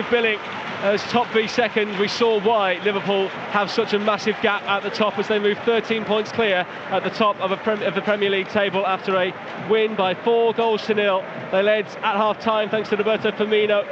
billing as top v second. We saw why Liverpool have such a massive gap at the top as they move 13 points clear at the top of the Premier League table after a win by 4-0. They led at half-time thanks to Roberto Firmino.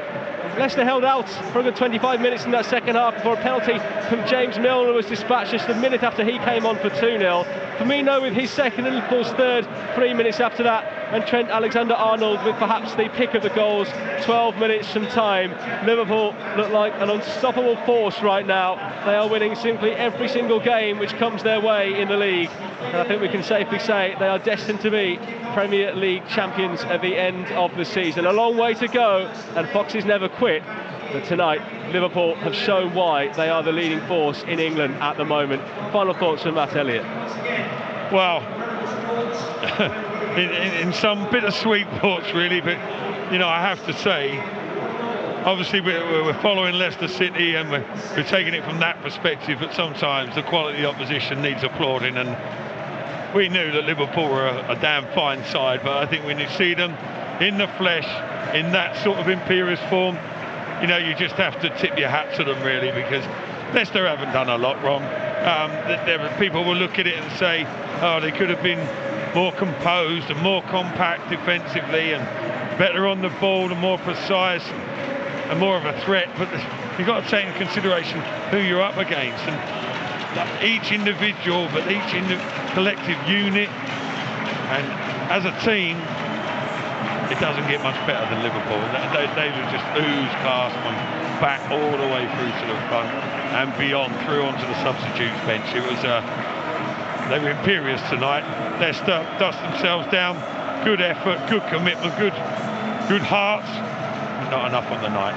Leicester held out for a good 25 minutes in that second half before a penalty from James Milner was dispatched just a minute after he came on for 2-0. Firmino with his second and Liverpool's third 3 minutes after that, and Trent Alexander-Arnold with perhaps the pick of the goals 12 minutes from time. Liverpool look like an unstoppable force right now. They are winning simply every single game which comes their way in the league, and I think we can safely say they are destined to be Premier League champions at the end of the season. A long way to go, and Foxes never quit. But tonight, Liverpool have shown why they are the leading force in England at the moment. Final thoughts from Matt Elliott. Well, in some bittersweet thoughts, really, but I have to say, obviously we're following Leicester City and we're taking it from that perspective. But sometimes the quality of the opposition needs applauding, and we knew that Liverpool were a damn fine side. But I think when you see them in the flesh, in that sort of imperious form, you just have to tip your hat to them, really, because Leicester haven't done a lot wrong. People will look at it and say, oh, they could have been more composed and more compact defensively and better on the ball and more precise and more of a threat. But you've got to take into consideration who you're up against, and each individual, but each collective unit, and as a team, it doesn't get much better than Liverpool. They would just ooze class from back all the way through to the front and beyond, through onto the substitutes bench. It was they were imperious tonight. Leicester dust themselves down. Good effort, good commitment, good hearts, but not enough on the night.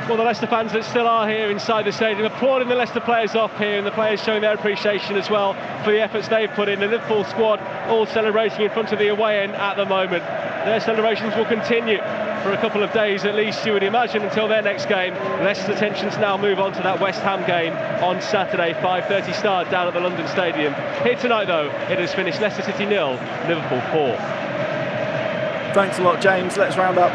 Well, the Leicester fans that still are here inside the stadium applauding the Leicester players off here, and the players showing their appreciation as well for the efforts they've put in. The Liverpool squad all celebrating in front of the away end at the moment. Their celebrations will continue for a couple of days at least, you would imagine, until their next game. Leicester's attentions now move on to that West Ham game on Saturday, 5:30 start down at the London Stadium. Here tonight, though, it has finished Leicester City 0, Liverpool 4. Thanks a lot, James. Let's round up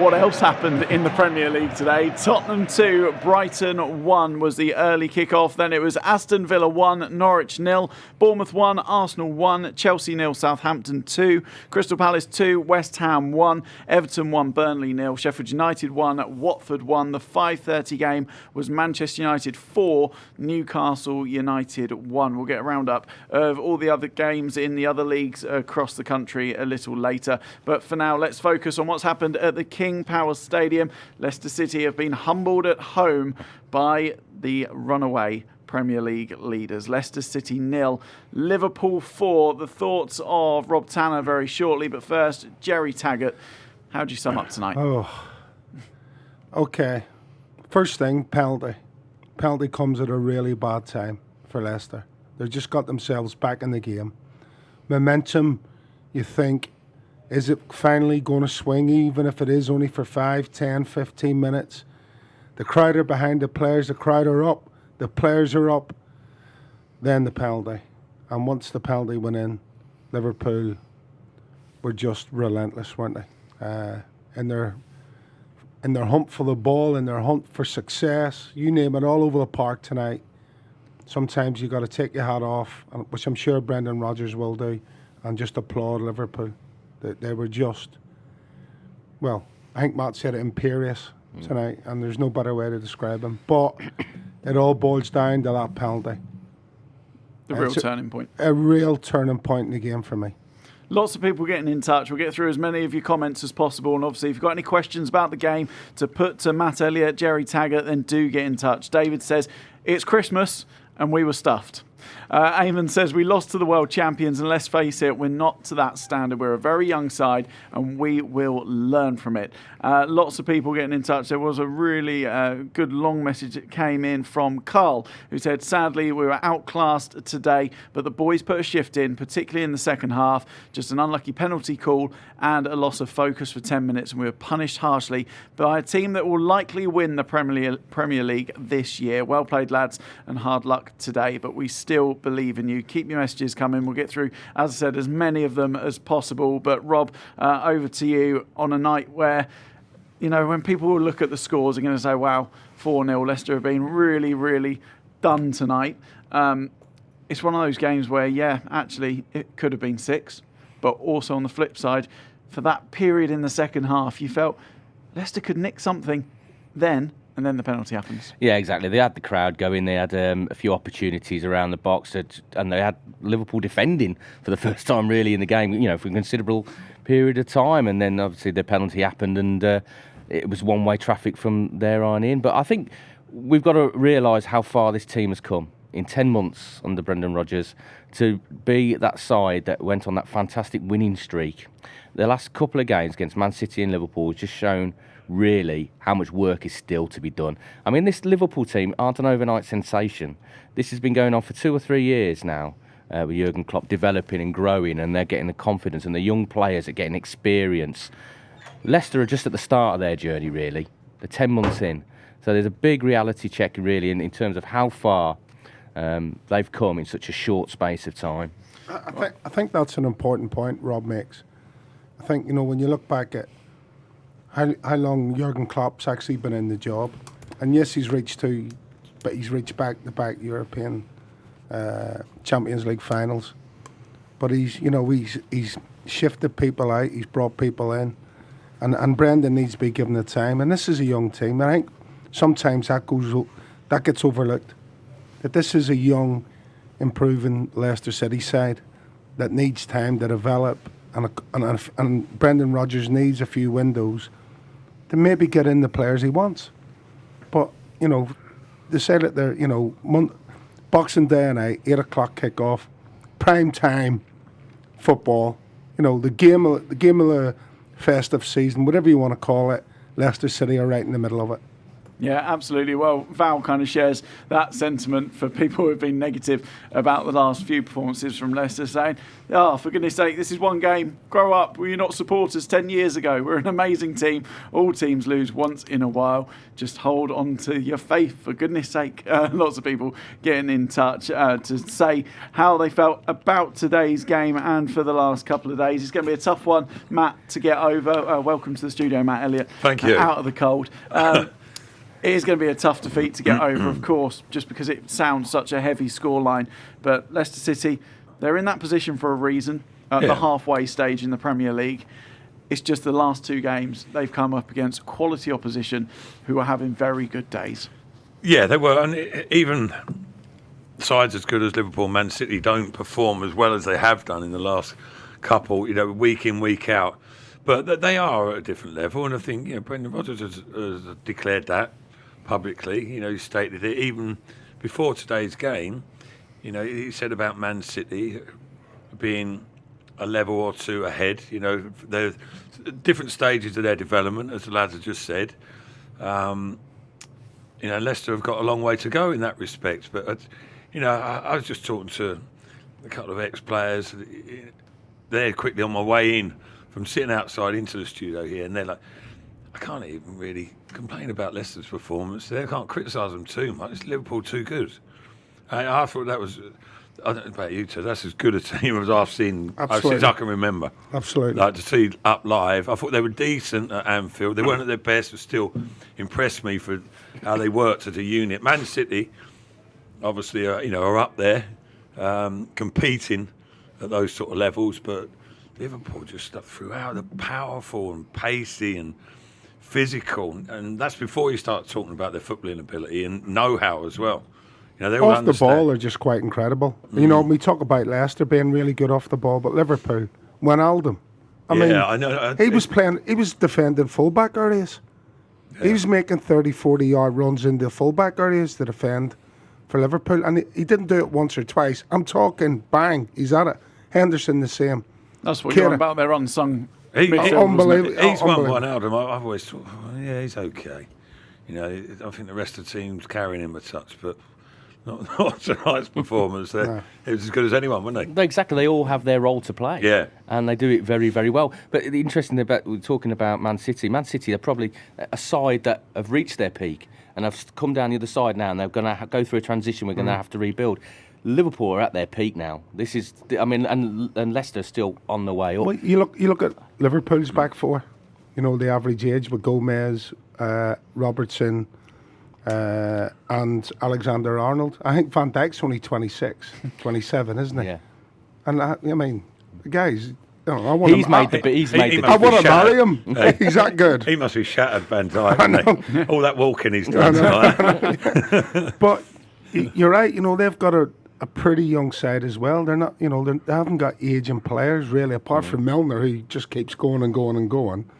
what else happened in the Premier League today. Tottenham 2, Brighton 1 was the early kick-off. Then it was Aston Villa 1, Norwich 0, Bournemouth 1, Arsenal 1, Chelsea 0, Southampton 2, Crystal Palace 2, West Ham 1, Everton 1, Burnley 0, Sheffield United 1, Watford 1. The 5:30 game was Manchester United 4, Newcastle United 1. We'll get a round-up of all the other games in the other leagues across the country a little later. But for now, let's focus on what's happened at the King Power Stadium. Leicester City have been humbled at home by the runaway Premier League leaders. Leicester City 0, Liverpool 4. The thoughts of Rob Tanner very shortly. But first, Jerry Taggart, how do you sum up tonight? Oh, okay. First thing, penalty. Penalty comes at a really bad time for Leicester. They've just got themselves back in the game. Momentum, you think, is it finally going to swing, even if it is only for 5, 10, 15 minutes? The crowd are behind the players. The crowd are up. The players are up. Then the penalty. And once the penalty went in, Liverpool were just relentless, weren't they? In their hunt for the ball, in their hunt for success, you name it, all over the park tonight. Sometimes you got to take your hat off, which I'm sure Brendan Rodgers will do, and just applaud Liverpool. They were just, well, I think Matt said it, imperious tonight, and there's no better way to describe them. But it all boils down to that penalty. The real turning point. A real turning point in the game for me. Lots of people getting in touch. We'll get through as many of your comments as possible. And obviously, if you've got any questions about the game to put to Matt Elliott, Jerry Taggart, then do get in touch. David says, it's Christmas and we were stuffed. Eamon says, we lost to the world champions, and let's face it, we're not to that standard. We're a very young side and we will learn from it. Lots of people getting in touch. There was a really good long message that came in from Carl, who said, sadly, we were outclassed today, but the boys put a shift in, particularly in the second half. Just an unlucky penalty call and a loss of focus for 10 minutes, and we were punished harshly by a team that will likely win the Premier League this year. Well played, lads, and hard luck today, but we still believe in you. Keep your messages coming. We'll get through, as I said, as many of them as possible. But Rob, over to you on a night where when people will look at the scores, they're going to say, wow, 4-0, Leicester have been really, really done tonight. It's one of those games where, actually, it could have been 6. But also on the flip side, for that period in the second half, you felt Leicester could nick something then, and then the penalty happens. Yeah, exactly. They had the crowd going. They had a few opportunities around the box, and they had Liverpool defending for the first time really in the game, for a considerable period of time. And then obviously the penalty happened, and it was one-way traffic from there on in. But I think we've got to realise how far this team has come in 10 months under Brendan Rodgers to be that side that went on that fantastic winning streak. The last couple of games against Man City and Liverpool has just shown really how much work is still to be done. I mean, this Liverpool team aren't an overnight sensation. This has been going on for 2 or 3 years now, with Jurgen Klopp developing and growing, and they're getting the confidence, and the young players are getting experience. Leicester are just at the start of their journey, really. They're 10 months in. So there's a big reality check, really, in terms of how far they've come in such a short space of time. I think that's an important point Rob makes. I think, when you look back at how long Jurgen Klopp's actually been in the job, and yes, he's reached back-to-back European Champions League finals, but he's shifted people out, he's brought people in, and Brendan needs to be given the time. And this is a young team, and I think sometimes that gets overlooked. That this is a young, improving Leicester City side that needs time to develop, and Brendan Rodgers needs a few windows to maybe get in the players he wants. But they say that they're Boxing Day night, 8 o'clock kickoff, prime time football. The game of the festive season, whatever you want to call it. Leicester City are right in the middle of it. Yeah, absolutely. Well, Val kind of shares that sentiment for people who have been negative about the last few performances from Leicester, saying, for goodness sake, this is one game. Grow up. Were you not supporters 10 years ago? We're an amazing team. All teams lose once in a while. Just hold on to your faith, for goodness sake. Lots of people getting in touch to say how they felt about today's game and for the last couple of days. It's going to be a tough one, Matt, to get over. Welcome to the studio, Matt Elliott. Thank you. Out of the cold. It is going to be a tough defeat to get over, of course, just because it sounds such a heavy scoreline. But Leicester City, they're in that position for a reason at the halfway stage in the Premier League. It's just the last 2 games they've come up against quality opposition who are having very good days. Yeah, they were. And even sides as good as Liverpool and Man City don't perform as well as they have done in the last couple, week in, week out. But they are at a different level. And I think, Brendan Rodgers has declared that publicly. He stated it even before today's game. He said about Man City being a level or 2 ahead. There's different stages of their development, as the lads have just said. Leicester have got a long way to go in that respect. But I was just talking to a couple of ex-players. They're quickly on my way in from sitting outside into the studio here, and they're like, I can't even really complain about Leicester's performance. They can't criticise them too much. It's Liverpool too good. I thought that was, I don't know about you two, that's as good a team as I've seen since I can remember. Absolutely. Like to see up live. I thought they were decent at Anfield. They weren't at their best, but still impressed me for how they worked as a unit. Man City, obviously, are up there, competing at those sort of levels, but Liverpool just stuff throughout. They're powerful and pacey and physical, and that's before you start talking about their footballing ability and know-how as well. They all off the ball are just quite incredible. We talk about Leicester being really good off the ball, but Liverpool, Wijnaldum, I know. He was defending fullback areas. Yeah. He was making 30, 40-yard runs into fullback areas to defend for Liverpool, and he didn't do it once or twice. I'm talking, bang, he's at it. Henderson the same. That's what you're on about, their unsung. Unbelievable. He's one out of them. I've always thought, he's okay. I think the rest of the team's carrying him a touch, but not tonight's performance. No. It was as good as anyone, weren't they? Exactly. They all have their role to play. Yeah. And they do it very, very well. But the interesting thing we're talking about Man City. Man City are probably a side that have reached their peak and have come down the other side now, and they're going to go through a transition. We're going to have to rebuild. Liverpool are at their peak now. This is, and Leicester's still on the way up. Well, you look at Liverpool's back four. you know, the average age with Gomez, Robertson, and Alexander-Arnold. I think Van Dijk's only 26, 27, isn't he? Yeah. And I mean, the guys, I want He's made the I want to shattered. marry him. He's that good. He must be shattered, Van Dijk. Isn't he? All that walking he's done tonight. But you're right. You know, they've got a pretty young side as well. They're not, you know, they haven't got aging players really, apart from Milner, who just keeps going and going and going.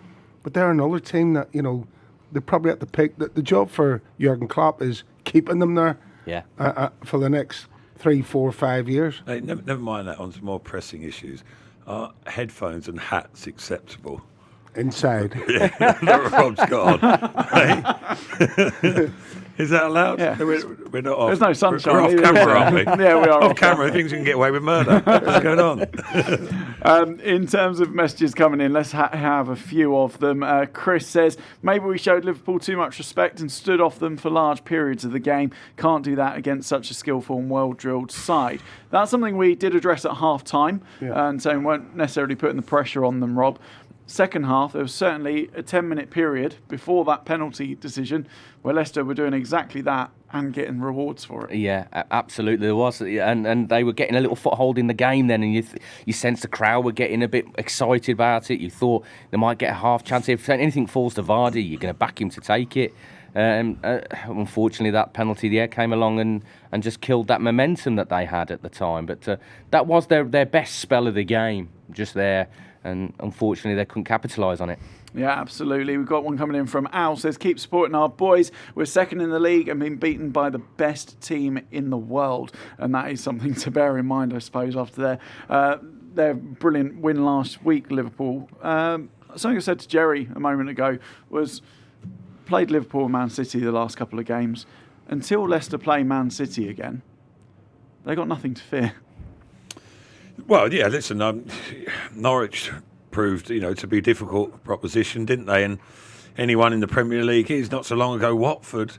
But they're another team that, you know, they're probably at the peak. The job for Jurgen Klopp is keeping them there for the next 3, 4, 5 years. Hey, never mind that. On some more pressing issues, are headphones and hats acceptable? Inside. Yeah, that Rob's got on. Hey? Is that allowed? Yeah. We're not off. There's no sunshine. We're off either, camera, is there? aren't we? Yeah, we are Off camera, things you can get away with murder. What's going on? In terms of messages coming in, let's have a few of them. Chris says, maybe we showed Liverpool too much respect and stood off them for large periods of the game. Can't do that against such a skillful and well-drilled side. That's something we did address at half-time, and so we weren't necessarily putting the pressure on them, Rob. Second half, there was certainly a 10-minute period before that penalty decision where Leicester were doing exactly that and getting rewards for it. Yeah, absolutely there was, and they were getting a little foothold in the game then, and you sensed the crowd were getting a bit excited about it. You thought they might get a half chance. If anything falls to Vardy, you're going to back him to take it. Unfortunately, that penalty came along and just killed that momentum that they had at the time. But that was their best spell of the game, just there. And unfortunately, they couldn't capitalise on it. Yeah, absolutely. We've got one coming in from Al. Says, keep supporting our boys. We're second in the league and being beaten by the best team in the world. And that is something to bear in mind, I suppose, after their brilliant win last week, Liverpool. Something I said to Jerry a moment ago was, played Liverpool and Man City the last couple of games. Until Leicester play Man City again, they got nothing to fear. Well, yeah, listen, Norwich proved, to be a difficult proposition, didn't they? And anyone in the Premier League is. Not so long ago, Watford,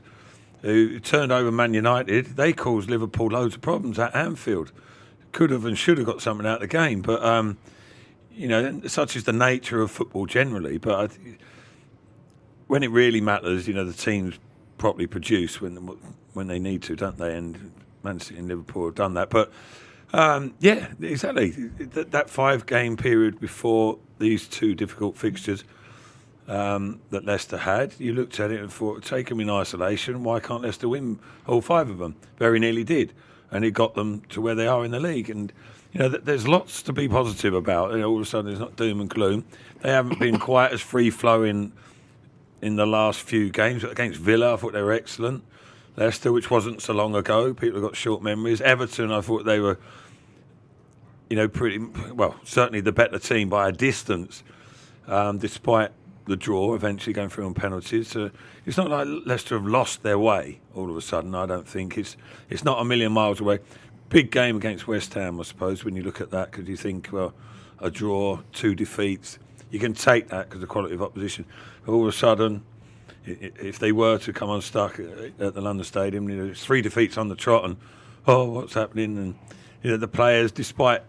who turned over Man United, they caused Liverpool loads of problems at Anfield. Could have and should have got something out of the game. But, such is the nature of football generally. But when it really matters, the teams properly produce when they need to, don't they? And Man City and Liverpool have done that. But yeah, exactly. That 5-game period before these two difficult fixtures that Leicester had, you looked at it and thought, take them in isolation, why can't Leicester win all 5 of them? Very nearly did. And it got them to where they are in the league. And, there's lots to be positive about. All of a sudden, it's not doom and gloom. They haven't been quite as free-flowing in the last few games. Against Villa, I thought they were excellent. Leicester, which wasn't so long ago. People have got short memories. Everton, I thought they were, pretty well, certainly the better team by a distance, despite the draw eventually going through on penalties. It's not like Leicester have lost their way all of a sudden. I don't think it's not a million miles away. Big game against West Ham, I suppose, when you look at that, because you think, well, a draw, 2 defeats, you can take that because of the quality of opposition. But all of a sudden, if they were to come unstuck at the London Stadium, it's 3 defeats on the trot, and what's happening? And the players, despite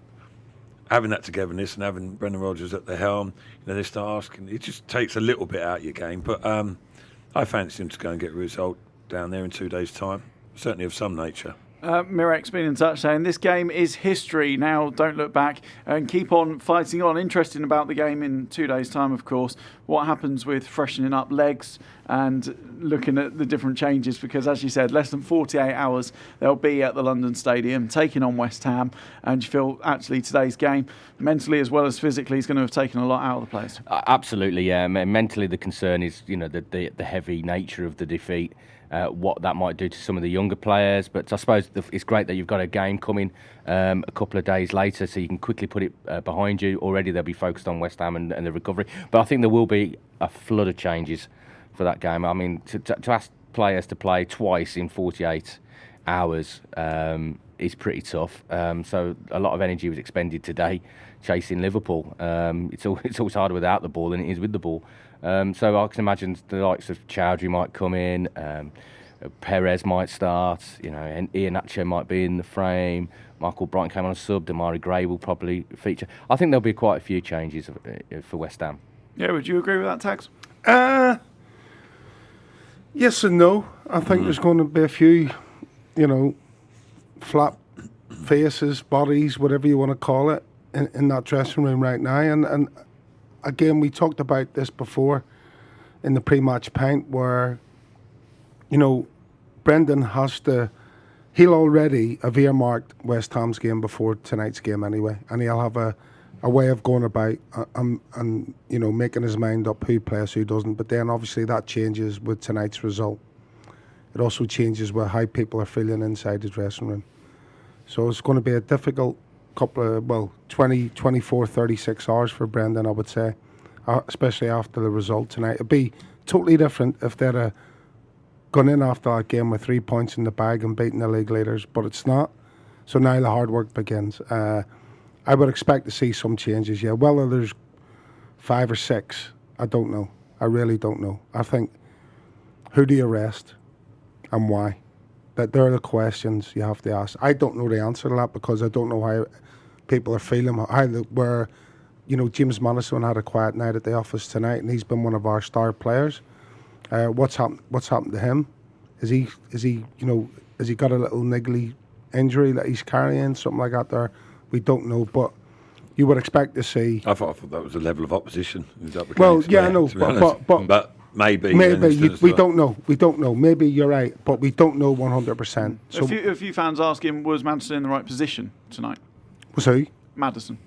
having that togetherness and having Brendan Rodgers at the helm, they start asking. It just takes a little bit out of your game. But I fancy him to go and get a result down there in 2 days' time, certainly of some nature. Mirek's been in touch saying this game is history. Now don't look back and keep on fighting on. Interesting about the game in 2 days' time, of course. What happens with freshening up legs and looking at the different changes, because as you said, less than 48 hours they'll be at the London Stadium taking on West Ham, and you feel actually today's game, mentally as well as physically, is going to have taken a lot out of the players. Absolutely, yeah. Mentally, the concern is the heavy nature of the defeat. What that might do to some of the younger players, but I suppose it's great that you've got a game coming a couple of days later, so you can quickly put it behind you. Already they'll be focused on West Ham and the recovery, but I think there will be a flood of changes for that game. I mean, to ask players to play twice in 48 hours is pretty tough. So a lot of energy was expended today chasing Liverpool. It's always harder without the ball than it is with the ball. So I can imagine the likes of Chowdhury might come in, Perez might start, and Iheanacho might be in the frame. Michael Brighton came on a sub. Damari Gray will probably feature. I think there'll be quite a few changes for West Ham. Yeah, would you agree with that, Tags? Yes and no. I think there's going to be a few, flat faces, bodies, whatever you want to call it, in that dressing room right now. And again, we talked about this before in the pre-match pint where, Brendan has to... He'll already have earmarked West Ham's game before tonight's game anyway, and he'll have a way of going about and making his mind up who plays, who doesn't. But then obviously that changes with tonight's result. It also changes with how people are feeling inside the dressing room. So it's going to be a difficult couple of 20, 24, 36 hours for Brendan, I would say, especially after the result tonight. It'd be totally different if they'd gone in after that game with 3 points in the bag and beaten the league leaders, but it's not. So now the hard work begins. I would expect to see some changes, yeah. Whether there's 5 or 6, I don't know. I really don't know. I think, who do you rest and why? They're the questions you have to ask. I don't know the answer to that because I don't know how people are feeling. James Madison had a quiet night at the office tonight, and he's been one of our star players. What's happened to him? Is he has he got a little niggly injury that he's carrying, something like that there? We don't know, but you would expect to see. I thought that was a level of opposition. I know, but maybe we don't know. We don't know. Maybe you're right, but we don't know 100%. So a few fans asking, was Madison in the right position tonight? Was who? Madison.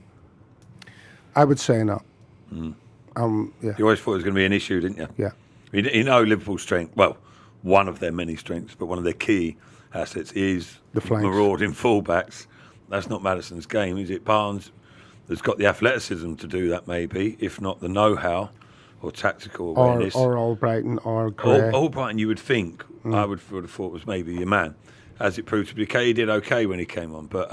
I would say not. Yeah. You always thought it was going to be an issue, didn't you? Yeah. Liverpool's strength. Well, one of their many strengths, but one of their key assets is the flanks. Marauding fullbacks. That's not Madison's game, is it? Barnes has got the athleticism to do that, maybe, if not the know-how or tactical awareness. Or Albrighton or Gray. Albrighton, you would think, I would have thought was maybe your man. As it proved to be, he did okay when he came on, but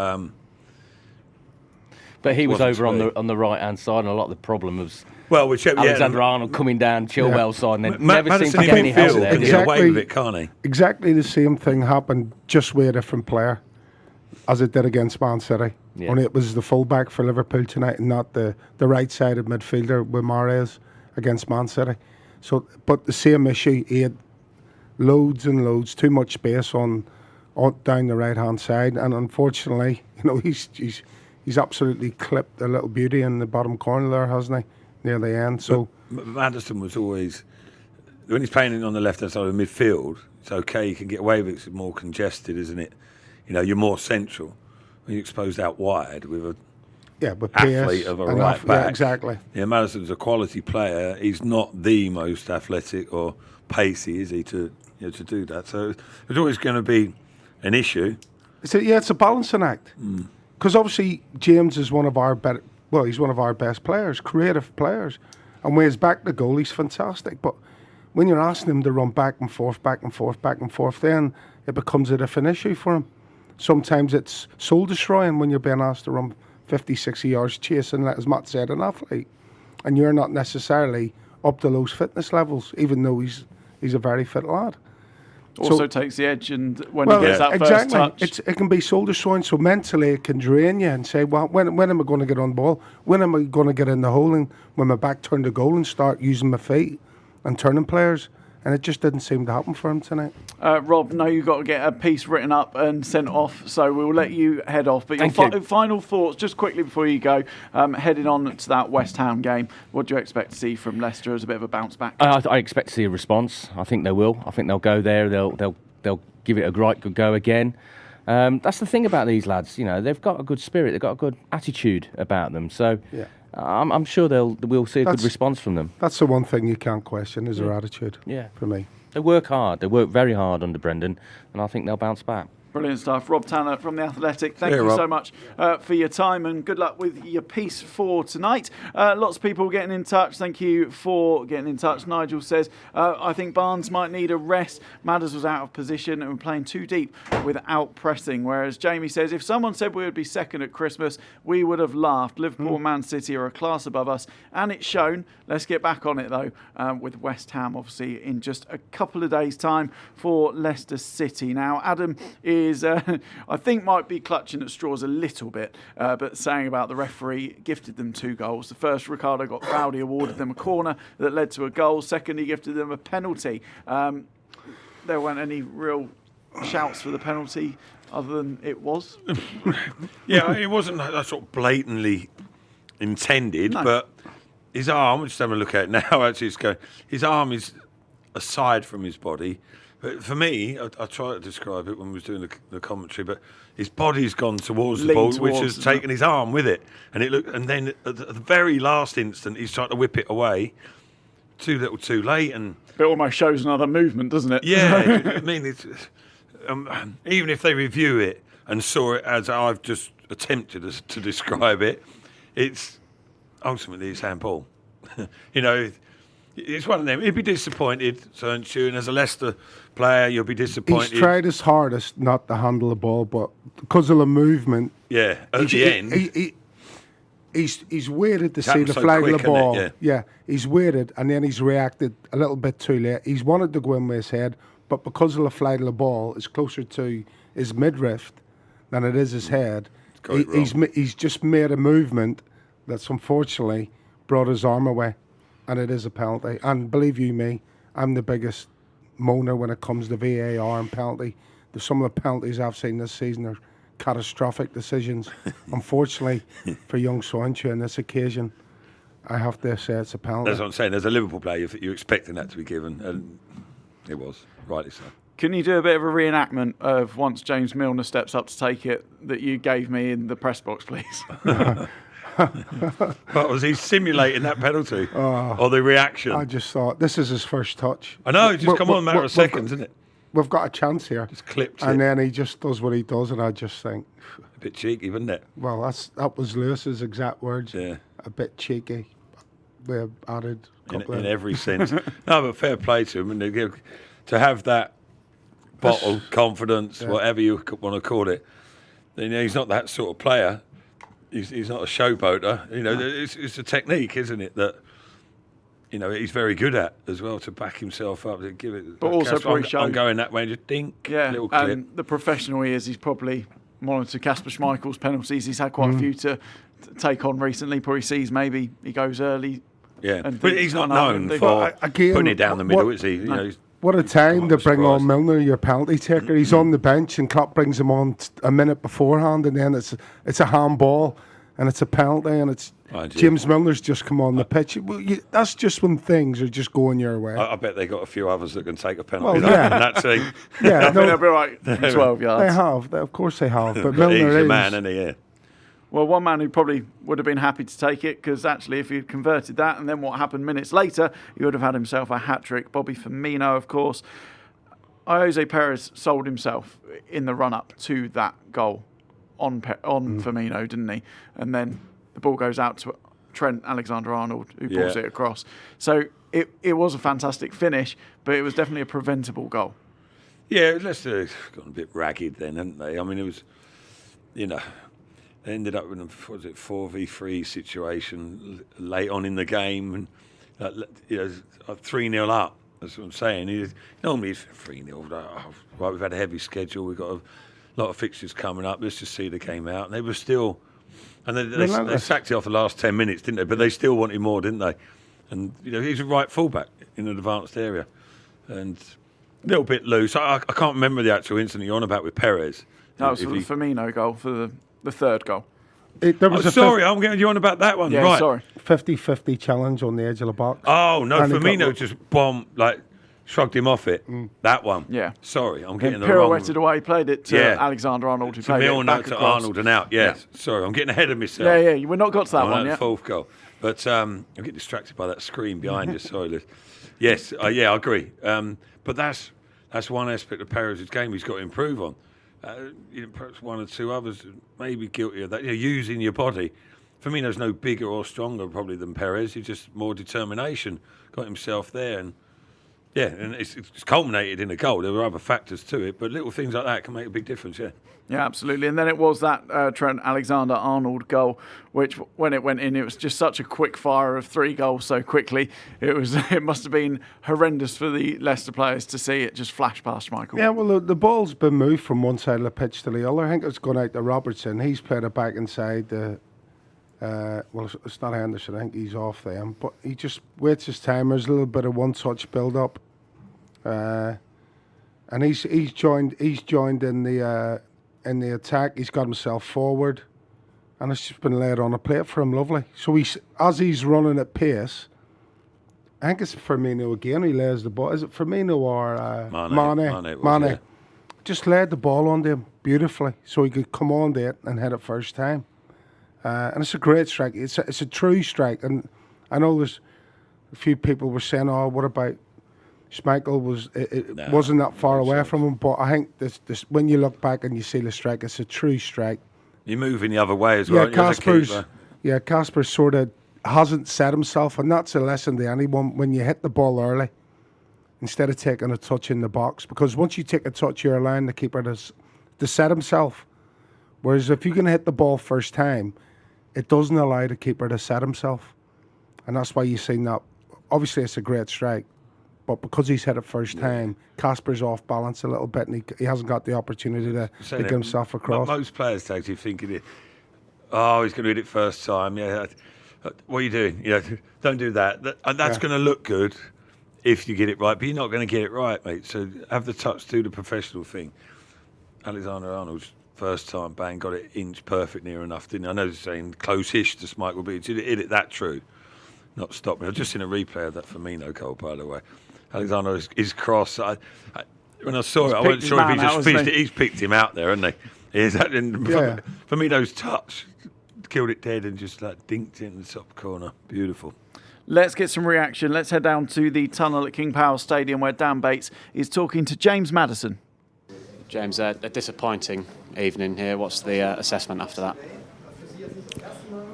he was over on the right-hand side, and a lot of the problem was Alexander Arnold coming down Chilwell's side, and then never seemed to Madison get any help there. can get away with it, can't he? Exactly the same thing happened, just with a different player, as it did against Man City. Yeah. Only it was the fullback for Liverpool tonight, and not the right-sided midfielder with Mahrez against Man City. So, but the same issue, he had loads and loads, too much space on down the right-hand side, and unfortunately, he's absolutely clipped a little beauty in the bottom corner there, hasn't he? Near the end. So Madison was always, when he's playing on the left-hand side of the midfield, it's okay, you can get away with it, it's more congested, isn't it? You're more central. When you're exposed out wide with with athlete of a right back. Yeah, exactly. Yeah, Madison's a quality player. He's not the most athletic or pacey, is he, to do that? So it's always going to be an issue. It's a balancing act. Because obviously James is one of our better. Well, he's one of our best players, creative players, and when he's back the goal, he's fantastic. But when you're asking him to run back and forth, then it becomes a different issue for him. Sometimes it's soul destroying when you're being asked to run 50, 60 yards chasing, as Matt said, an athlete, and you're not necessarily up to those fitness levels, even though he's a very fit lad. Also takes the edge, and when he gets that first touch, it can be soul destroying. So mentally, it can drain you and say, "Well, when am I going to get on the ball? When am I going to get in the hole? And when my back turned to goal and start using my feet and turning players?" And it just didn't seem to happen for him tonight. Rob, no, you've got to get a piece written up and sent off, so we'll let you head off. But your final thoughts, just quickly before you go, heading on to that West Ham game, what do you expect to see from Leicester as a bit of a bounce back? I expect to see a response. I think they will. I think they'll go there. They'll give it a right good go again. That's the thing about these lads. They've got a good spirit. They've got a good attitude about them. So. Yeah. I'm sure we'll see a good response from them. That's the one thing you can't question is their attitude. Yeah, for me. They work hard. They work very hard under Brendan, and I think they'll bounce back. Brilliant stuff. Rob Tanner from The Athletic. Thank you so much for your time, and good luck with your piece for tonight. Lots of people getting in touch. Thank you for getting in touch. Nigel says, I think Barnes might need a rest. Madders was out of position and playing too deep without pressing. Whereas Jamie says, if someone said we would be second at Christmas, we would have laughed. Liverpool and Man City are a class above us, and it's shown. Let's get back on it, though, with West Ham, obviously, in just a couple of days' time for Leicester City. Now, Adam is is, I think, might be clutching at straws a little bit, but saying about the referee gifted them 2 goals. The first, Ricardo got fouled. He awarded them a corner that led to a goal. Second, he gifted them a penalty. There weren't any real shouts for the penalty other than it was. Yeah, it wasn't that sort of blatantly intended, but his arm, just having a look at it now, actually, it's going, his arm is aside from his body. But for me, I tried to describe it when we was doing the commentary, but his body's gone towards the ball, which has taken his arm with it. And it looked, and then at the very last instant, he's trying to whip it away. Too little, too late, and it almost shows another movement, doesn't it? Yeah, I mean, it's, even if they review it and saw it as I've just attempted to describe it, it's ultimately it's handball. You know, it's one of them. He'd be disappointed, aren't you? And as a Leicester player, you'll be disappointed. He's tried his hardest not to handle the ball, but because of the movement, at the end. He's waited to see the flag of the ball. Yeah, he's waited and then he's reacted a little bit too late. He's wanted to go in with his head, but because of the flag of the ball is closer to his midriff than it is his head, he's just made a movement that's unfortunately brought his arm away, and it is a penalty. And believe you me, I'm the biggest moaner when it comes to VAR and penalty. Some of the penalties I've seen this season are catastrophic decisions. Unfortunately for young Swansea on this occasion, I have to say it's a penalty. That's what I'm saying. As a Liverpool player, you're expecting that to be given, and it was, rightly so. Can you do a bit of a reenactment of once James Milner steps up to take it that you gave me in the press box, please? What was he simulating that penalty or the reaction? I just thought this is his first touch. I know, just come on, a matter of seconds, isn't it? We've got a chance here. Just clipped and then he just does what he does, and I just think a bit cheeky, wasn't it? Well, that was Lewis's exact words. Yeah, a bit cheeky. We added in every sense. No, but fair play to him, and to have that bottle confidence, whatever you want to call it. You know, he's not that sort of player. He's not a showboater. You know, it's a technique, isn't it, that you know he's very good at as well, to back himself up, to give it. But also probably I'm going that way, just dink. Yeah, little clip. And the professional he is, he's probably monitored Kasper Schmeichel's penalties. He's had quite a few to take on recently. Probably sees maybe he goes early. Yeah, but he's not known for putting it down the middle, is he? You know, what a time to bring on Milner, your penalty taker. He's on the bench and Klopp brings him on a minute beforehand, and then it's a handball and it's a penalty, and it's James Milner's just come on the pitch. That's just when things are just going your way. I bet they got a few others that can take a penalty. Well, yeah. That team. Yeah, they'll be right 12 yards. They have, of course they have. But Milner he's is a man, isn't he? Yeah. Well, one man who probably would have been happy to take it, because actually if he'd converted that and then what happened minutes later, he would have had himself a hat-trick. Bobby Firmino, of course. Jose Perez sold himself in the run-up to that goal on Firmino, didn't he? And then the ball goes out to Trent Alexander-Arnold, who pulls it across. So it was a fantastic finish, but it was definitely a preventable goal. Yeah, Leicester got a bit ragged then, hadn't they? I mean, it was, you know, they ended up with a 4v3 situation late on in the game, and you know, 3-0 up. That's what I'm saying. Normally it's 3-0. Right, we've had a heavy schedule. We've got a lot of fixtures coming up. Let's just see the game out. And they were still, and they sacked it off the last 10 minutes, didn't they? But they still wanted more, didn't they? And you know, he's a right fullback in an advanced area, and a little bit loose. I can't remember the actual incident you're on about with Perez. That was for the Firmino goal, for the third goal. I'm getting you on about that one. Yeah, right. Sorry. 50-50 challenge on the edge of the box. Oh, no, Firmino just shrugged him off it. That one. Yeah. Sorry, I'm getting the pirouetted away, played it to Alexander-Arnold, who played it back to across. Arnold and out, yes. Yeah. Sorry, I'm getting ahead of myself. Yeah, we've not got to that one yet. Fourth goal. But I get distracted by that screen behind you. Sorry, Liz. Yes, I agree. But that's one aspect of Perez's game he's got to improve on. Perhaps one or two others may be guilty of that. Using your body. Firmino's no bigger or stronger probably than Perez. He's just more determination. Got himself there, and Yeah, and it's culminated in a goal. There were other factors to it, but little things like that can make a big difference, yeah. Yeah, absolutely. And then it was that Trent Alexander-Arnold goal, which when it went in, it was just such a quick fire of 3 goals so quickly. It must have been horrendous for the Leicester players to see it just flash past Michael. Yeah, well, the ball's been moved from one side of the pitch to the other. I think it's gone out to Robertson. He's played it back inside the... well, it's not Henderson. I think he's off them. But he just waits his time. There's a little bit of one-touch build-up. And he's joined in the attack. He's got himself forward, and it's just been laid on a plate for him. Lovely. So as he's running at pace, I think it's Firmino again. He lays the ball. Is it Firmino or Mane? Yeah. Just laid the ball onto him beautifully, so he could come on to it and hit it first time. And it's a great strike. It's a true strike. And I know there's a few people were saying, "Oh, what about?" Schmeichel wasn't that far away from him, but I think this when you look back and you see the strike, it's a true strike. You're moving the other way as well. Kasper sort of hasn't set himself, and that's a lesson to anyone when you hit the ball early, instead of taking a touch in the box, because once you take a touch, you're allowing the keeper to set himself. Whereas if you can hit the ball first time, it doesn't allow the keeper to set himself, and that's why you've seen that. Obviously, it's a great strike. But because he's hit it first time, Kasper's off balance a little bit, and he hasn't got the opportunity to get himself across. Most players actually thinking, he's going to hit it first time. Yeah, what are you doing? Don't do that. And that's going to look good if you get it right, but you're not going to get it right, mate. So have the touch, do the professional thing. Alexander-Arnold's first time, bang, got it inch perfect near enough, didn't he? I know they're saying close-ish to Schmeichel, but he hit it that true. Not stop me. I've just seen a replay of that Firmino goal, by the way. Alexander is cross. When I saw it, I wasn't sure if he just finished it. He's picked him out there, hasn't he? Firmino's touch killed it dead and just dinked it in the top corner. Beautiful. Let's get some reaction. Let's head down to the tunnel at King Power Stadium where Dan Bates is talking to James Maddison. James, a disappointing evening here. What's the assessment after that?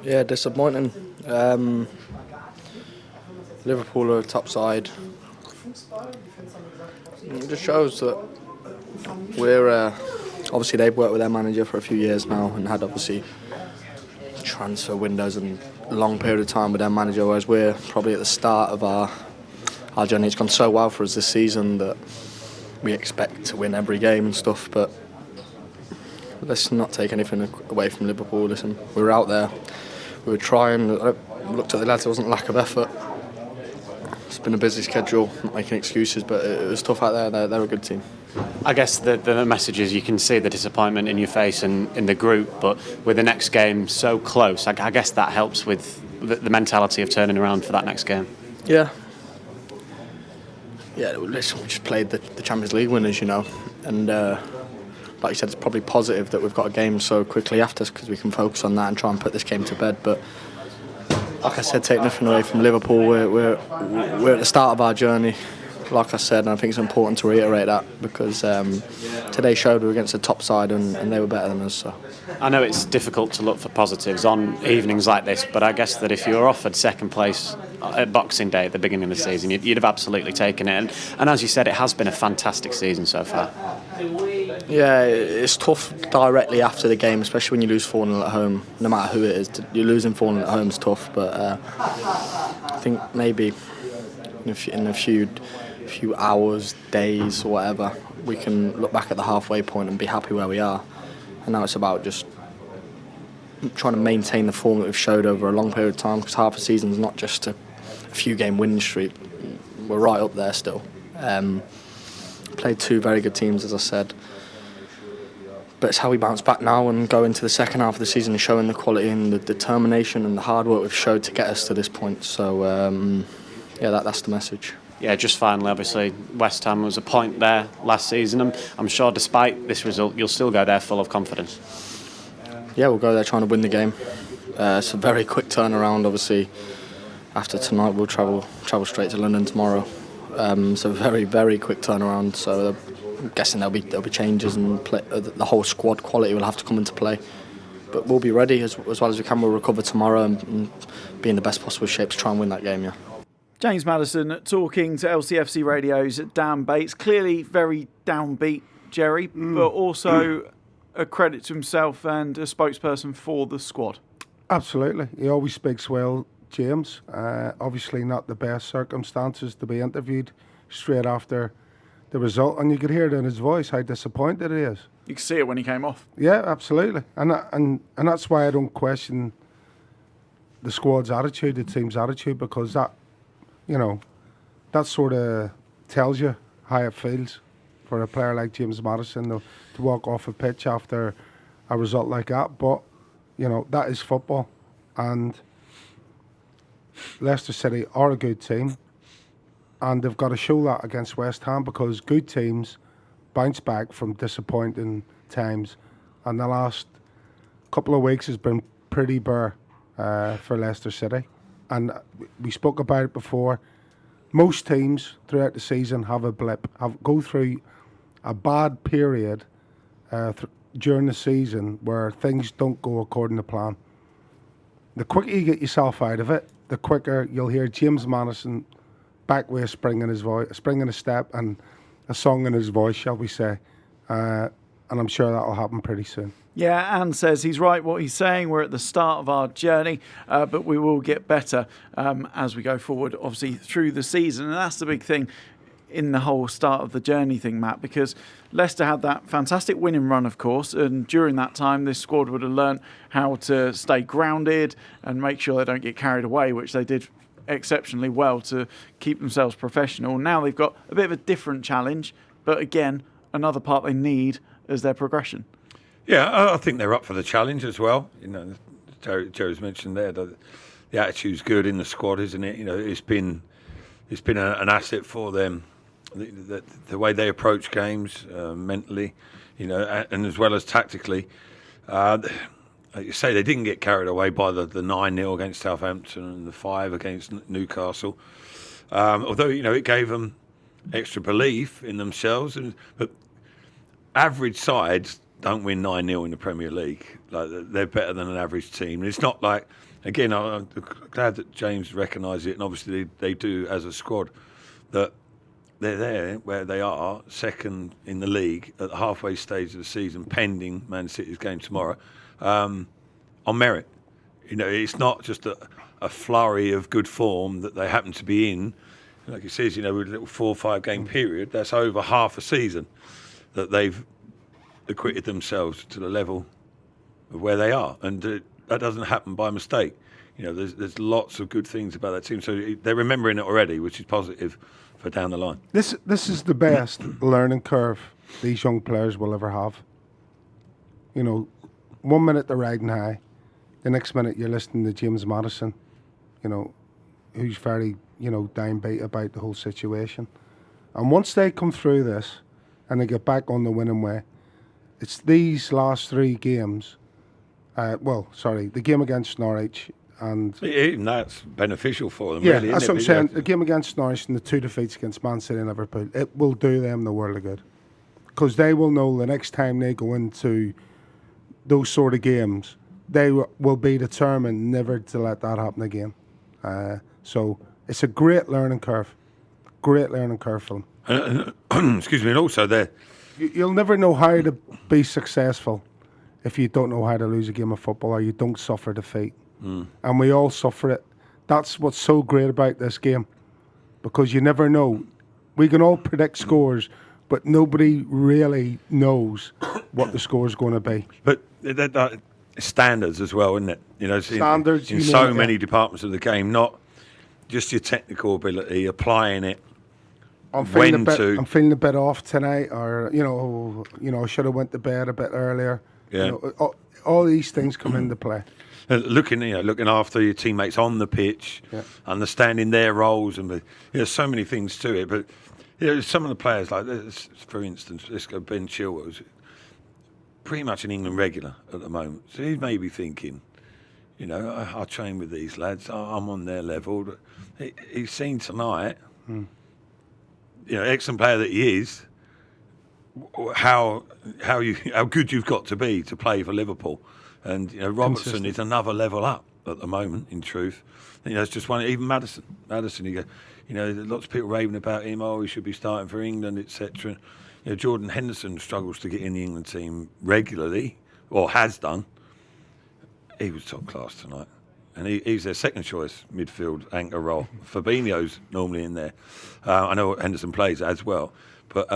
Yeah, disappointing. Liverpool are a top side. It just shows that we're obviously they've worked with their manager for a few years now and had obviously transfer windows and a long period of time with their manager, whereas we're probably at the start of our journey. It's gone so well for us this season that we expect to win every game and stuff, but let's not take anything away from Liverpool. Listen, we were out there, we were trying. I looked at the lads, it wasn't lack of effort. It's been a busy schedule, not making excuses, but it was tough out there. They're a good team. I guess the message is you can see the disappointment in your face and in the group, but with the next game so close, I guess that helps with the mentality of turning around for that next game. Yeah. Yeah, listen, we just played the Champions League winners, and like you said, it's probably positive that we've got a game so quickly after us because we can focus on that and try and put this game to bed, but like I said, take nothing away from Liverpool. We're at the start of our journey, like I said, and I think it's important to reiterate that because today showed we were against the top side and they were better than us. So I know it's difficult to look for positives on evenings like this, but I guess that if you were offered second place at Boxing Day at the beginning of the season, you'd have absolutely taken it. And as you said, it has been a fantastic season so far. Yeah, it's tough directly after the game, especially when you lose 4-0 at home. No matter who it is, you're losing 4-0 at home is tough. But I think maybe in a few hours, days, or whatever, we can look back at the halfway point and be happy where we are. And now it's about just trying to maintain the form that we've showed over a long period of time. Because half a season is not just a few game winning streak. We're right up there still. Played 2 very good teams, as I said. But it's how we bounce back now and go into the second half of the season showing the quality and the determination and the hard work we've showed to get us to this point. So, that's the message. Yeah, just finally, obviously, West Ham was a point there last season. I'm sure despite this result, you'll still go there full of confidence. Yeah, we'll go there trying to win the game. It's a very quick turnaround, obviously. After tonight, we'll travel straight to London tomorrow. So very, very quick turnaround. So I'm guessing there'll be changes and the whole squad quality will have to come into play. But we'll be ready as well as we can. We'll recover tomorrow and be in the best possible shape to try and win that game. Yeah. James Maddison talking to LCFC Radio's Dan Bates. Clearly very downbeat, Jerry, but also a credit to himself and a spokesperson for the squad. Absolutely. He always speaks well, James. Obviously not the best circumstances to be interviewed straight after the result, and you could hear it in his voice how disappointed he is. You could see it when he came off. Yeah, absolutely. And that's why I don't question the squad's attitude, the team's attitude, because that sort of tells you how it feels for a player like James Maddison to walk off a pitch after a result like that. But, that is football. And Leicester City are a good team. And they've got to show that against West Ham, because good teams bounce back from disappointing times. And the last couple of weeks has been pretty bare for Leicester City. And we spoke about it before. Most teams throughout the season have a blip, go through a bad period during the season where things don't go according to plan. The quicker you get yourself out of it, the quicker you'll hear James Maddison back with a spring in his voice, a spring in his step, and a song in his voice, shall we say. And I'm sure that'll happen pretty soon. Yeah, Anne says he's right what he's saying. We're at the start of our journey, but we will get better as we go forward, obviously, through the season. And that's the big thing in the whole start of the journey thing, Matt, because Leicester had that fantastic winning run, of course, and during that time, this squad would have learnt how to stay grounded and make sure they don't get carried away, which they did exceptionally well to keep themselves professional. Now they've got a bit of a different challenge, but again, another part they need as their progression. Yeah, I think they're up for the challenge as well. Joe's mentioned there that the attitude's good in the squad, isn't it? It's been an asset for them. The way they approach games mentally, and as well as tactically. Like you say, they didn't get carried away by the 9-0 against Southampton and the 5 against Newcastle. Although, it gave them extra belief in themselves. But average sides don't win 9-0 in the Premier League. Like, they're better than an average team. And it's not like, again, I'm glad that James recognised it, and obviously they do as a squad, that they're there where they are, second in the league at the halfway stage of the season, pending Man City's game tomorrow, on merit. It's not just a flurry of good form that they happen to be in. Like he says, with a little 4 or 5 game period, that's over half a season that they've acquitted themselves to the level of where they are. And that doesn't happen by mistake. There's lots of good things about that team. So they're remembering it already, which is positive for down the line. This is the best learning curve these young players will ever have. 1 minute they're riding high, the next minute you're listening to James Maddison, who's very, downbeat about the whole situation. And once they come through this and they get back on the winning way, it's these last 3 games. The game against Norwich, and even that's beneficial for them. Yeah, really, that's what I'm it? saying. The game against Norwich and the 2 defeats against Man City and Liverpool, it will do them the world of good, because they will know the next time they go into those sort of games, they will be determined never to let that happen again. So it's a great learning curve for them. Excuse me, and also you'll never know how to be successful if you don't know how to lose a game of football, or you don't suffer defeat. And we all suffer it. That's what's so great about this game, because you never know. We can all predict scores, but nobody really knows what the score is going to be. But that standards as well, isn't it? Standards in so many departments of the game, not just your technical ability, applying it. I'm feeling a bit off tonight, or I should have went to bed a bit earlier. Yeah. All these things come into play. Looking after your teammates on the pitch, understanding their roles, and there's so many things to it. But some of the players, like this, for instance, let's go Ben Chilwell, who's pretty much an England regular at the moment. So he may be thinking, I train with these lads, I'm on their level. But he's seen tonight, excellent player that he is, how good you've got to be to play for Liverpool. And Robertson is another level up. at the moment, in truth. It's just one. Even Maddison, you go, lots of people raving about him. Oh, he should be starting for England, etc. Jordan Henderson struggles to get in the England team regularly, or has done. He was top class tonight. And he's their second choice midfield anchor role. Fabinho's normally in there. I know Henderson plays as well. But,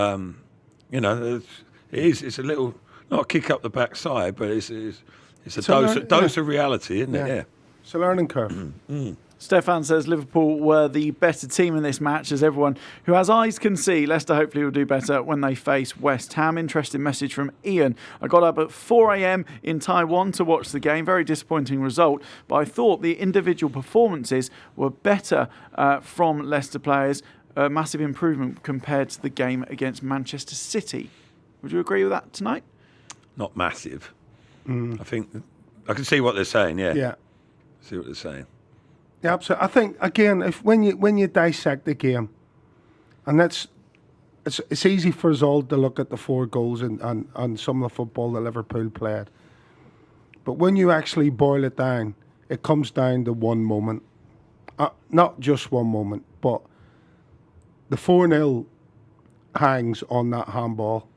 it's a little, not a kick up the backside, but it's a dose of reality, isn't it? Yeah. It's a learning curve. Stefan says Liverpool were the better team in this match. As everyone who has eyes can see, Leicester hopefully will do better when they face West Ham. Interesting message from Ian. I got up at 4 a.m. in Taiwan to watch the game. Very disappointing result, but I thought the individual performances were better from Leicester players. A massive improvement compared to the game against Manchester City. Would you agree with that tonight? Not massive. I think I can see what they're saying. Yeah. See what they're saying. Yeah, absolutely. I think again, when you dissect the game, and it's easy for us all to look at the 4 goals and some of the football that Liverpool played, but when you actually boil it down, it comes down to one moment, not just one moment, but the 4-0 hangs on that handball,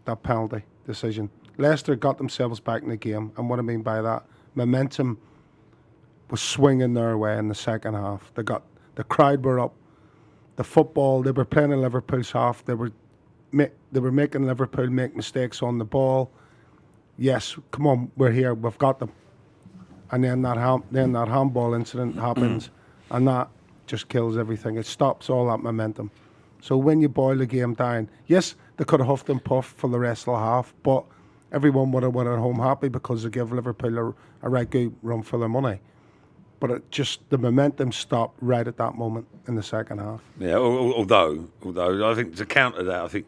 that penalty decision. Leicester got themselves back in the game, and what I mean by that, momentum was swinging their way in the second half. The crowd were up. The football, they were playing in Liverpool's half. They were making Liverpool make mistakes on the ball. Yes, come on, we're here, we've got them. And then that handball incident happens, and that just kills everything. It stops all that momentum. So when you boil the game down, yes, they could have huffed and puffed for the rest of the half, but everyone would have went at home happy because they give Liverpool a right good run for their money. But the momentum stopped right at that moment in the second half. Yeah, although I think to counter that,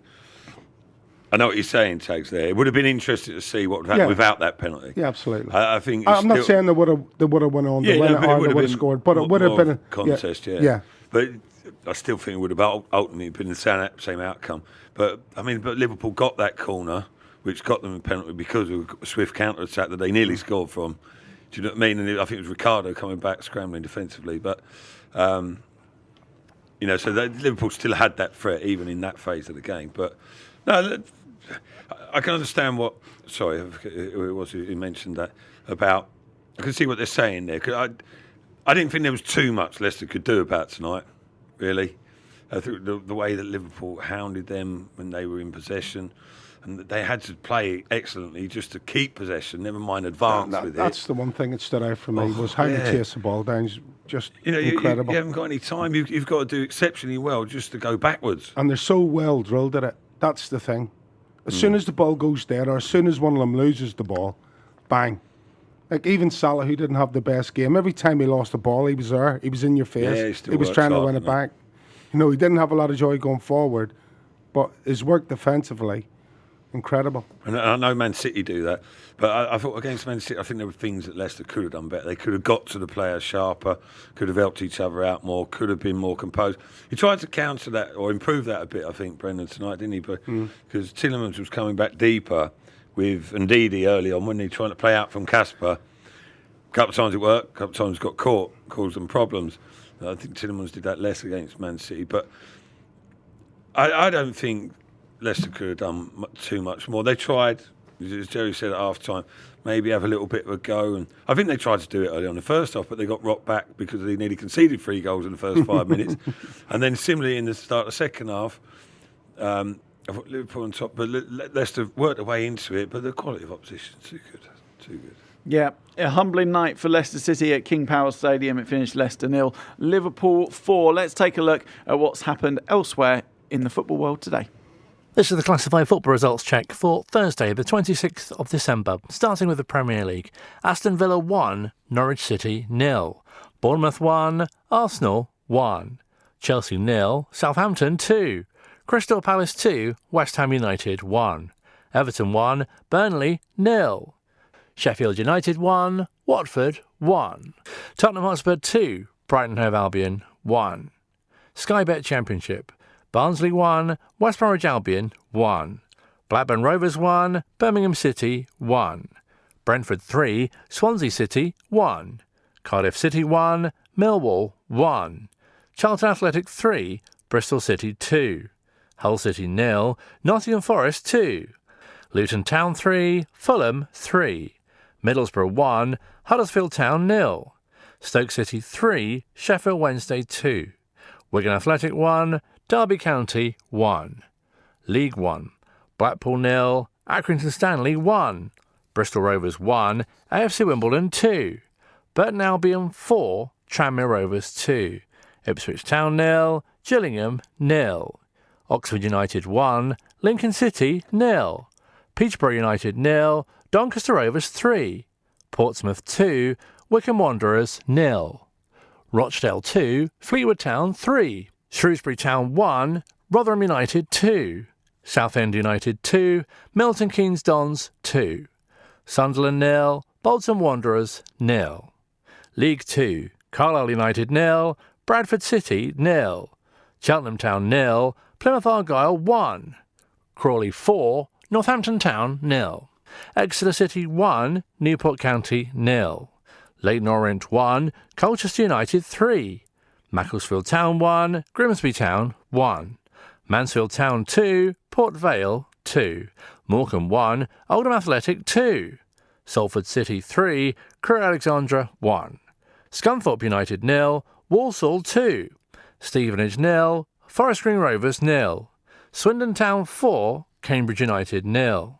I know what you're saying, Tags. There, it would have been interesting to see what would happen without that penalty. Yeah, absolutely. I think I'm not saying they would have went on to win it or they would have scored, but it would have been a contest. Yeah. But I still think it would have ultimately been the same outcome. But Liverpool got that corner, which got them a penalty because of a swift counter attack that they nearly scored from. Do you know what I mean? And I think it was Ricardo coming back, scrambling defensively. But, so Liverpool still had that threat even in that phase of the game. But, no, I can understand what... Sorry, it was you mentioned that about... I can see what they're saying there. 'Cause I didn't think there was too much Leicester could do about tonight, really. I think the way that Liverpool hounded them when they were in possession... And they had to play excellently just to keep possession, never mind advance with it. That's the one thing that stood out for me, was how you chase the ball down. Just incredible. You haven't got any time. You've got to do exceptionally well just to go backwards. And they're so well drilled at it. That's the thing. As soon as the ball goes there, or as soon as one of them loses the ball, bang. Like even Salah, who didn't have the best game, every time he lost the ball, he was there. He was in your face. He was trying to win it back. He didn't have a lot of joy going forward, but his work defensively, incredible. And I know Man City do that, but I thought against Man City, I think there were things that Leicester could have done better. They could have got to the players sharper, could have helped each other out more, could have been more composed. He tried to counter that or improve that a bit, I think, Brendan, tonight, didn't he? Because Tielemans was coming back deeper with Ndidi early on, when he trying to play out from Kasper. A couple of times it worked, a couple of times got caught, caused them problems. I think Tielemans did that less against Man City, but I don't think Leicester could have done too much more. They tried, as Jerry said at half-time, maybe have a little bit of a go. And I think they tried to do it early on the first half, but they got rocked back because they nearly conceded 3 goals in the first 5 minutes. And then similarly in the start of the second half, I thought Liverpool on top, but Leicester worked their way into it, but the quality of opposition too good. Yeah, a humbling night for Leicester City at King Power Stadium. It finished Leicester 0, Liverpool 4. Let's take a look at what's happened elsewhere in the football world today. This is the classified football results check for Thursday, the 26th of December, starting with the Premier League. Aston Villa 1, Norwich City 0. Bournemouth 1, Arsenal 1. Chelsea 0, Southampton 2. Crystal Palace 2, West Ham United 1. Everton 1, Burnley 0. Sheffield United 1, Watford 1. Tottenham Hotspur 2, Brighton Hove Albion 1. Sky Bet Championship. Barnsley 1, West Bromwich Albion 1. Blackburn Rovers 1, Birmingham City 1. Brentford 3, Swansea City 1. Cardiff City 1, Millwall 1. Charlton Athletic 3, Bristol City 2. Hull City 0, Nottingham Forest 2. Luton Town 3, Fulham 3. Middlesbrough 1, Huddersfield Town 0. Stoke City 3, Sheffield Wednesday 2. Wigan Athletic 1, Derby County 1. League 1, Blackpool 0, Accrington Stanley 1. Bristol Rovers 1, AFC Wimbledon 2. Burton Albion 4, Tranmere Rovers 2. Ipswich Town 0, Gillingham 0. Oxford United 1, Lincoln City 0. Peterborough United 0, Doncaster Rovers 3. Portsmouth 2, Wycombe Wanderers 0. Rochdale 2, Fleetwood Town 3. Shrewsbury Town 1, Rotherham United 2. Southend United 2, Milton Keynes Dons 2. Sunderland 0, Bolton Wanderers 0. League 2, Carlisle United 0, Bradford City 0. Cheltenham Town 0, Plymouth Argyle 1. Crawley 4, Northampton Town 0. Exeter City 1, Newport County 0. Leyton Orient 1, Colchester United 3. Macclesfield Town 1, Grimsby Town 1. Mansfield Town 2, Port Vale 2. Morecambe 1, Oldham Athletic 2. Salford City 3, Crewe Alexandra 1. Scunthorpe United 0, Walsall 2. Stevenage 0, Forest Green Rovers 0. Swindon Town 4, Cambridge United 0.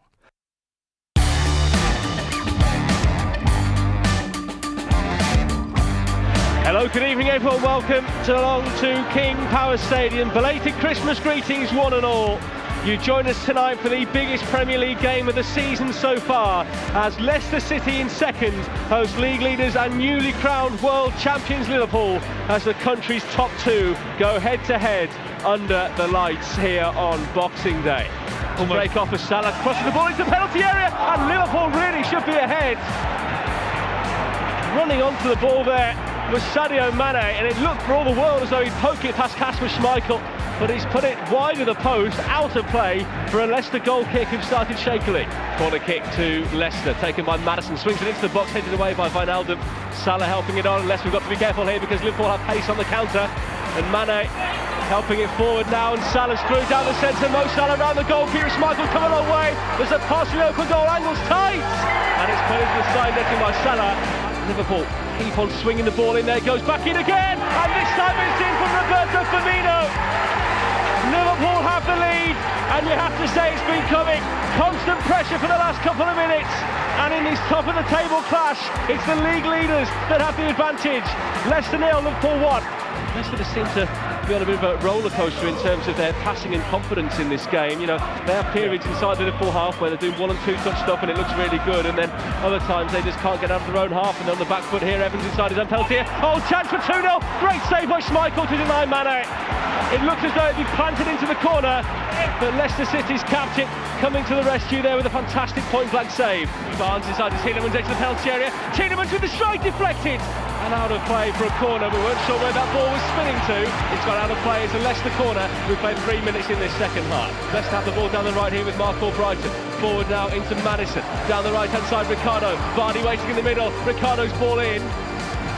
Hello, good evening everyone, welcome along to King Power Stadium. Belated Christmas greetings one and all. You join us tonight for the biggest Premier League game of the season so far, as Leicester City in second host league leaders and newly crowned world champions Liverpool as the country's top two go head to head under the lights here on Boxing Day. Break off as Salah crosses the ball into the penalty area, and Liverpool really should be ahead. Running onto the ball there was Sadio Mane, and it looked for all the world as though he'd poke it past Kasper Schmeichel, but he's put it wide of the post, out of play for a Leicester goal kick who've started shakily. Corner kick to Leicester, taken by Maddison, swings it into the box, headed away by Wijnaldum. Salah helping it on, and Leicester have got to be careful here because Liverpool have pace on the counter, and Mane helping it forward now, and Salah's through down the centre. Mo Salah around the goalkeeper, Schmeichel's come a long way. There's a pass from the open goal, angle's tight, and it's put into the side netting by Salah. Liverpool keep on swinging the ball in there, goes back in again, and this time it's in from Roberto Firmino. Liverpool have the lead, and you have to say it's been coming. Constant pressure for the last couple of minutes, and in this top of the table clash, it's the league leaders that have the advantage. Leicester 0, Liverpool 1. Leicester just seem to be on a bit of a roller coaster in terms of their passing and confidence in this game. You know, they have periods inside the Liverpool half where they're doing 1 and 2 touch stuff and it looks really good, and then other times they just can't get out of their own half, and on the back foot here, Evans inside his own penalty. Oh, chance for 2-0, great save by Schmeichel to deny Mane. It looks as though it'd be planted into the corner, but Leicester City's captain coming to the rescue there with a fantastic point-blank save. Barnes inside to Tielemans into the penalty area. Tielemans with the strike deflected and out of play for a corner. We weren't sure where that ball was spinning to. It's got out of play. It's a Leicester corner. We've played 3 minutes in this second half. Leicester have the ball down the right here with Marco Brighton. Forward now into Maddison. Down the right-hand side, Ricardo. Vardy waiting in the middle. Ricardo's ball in.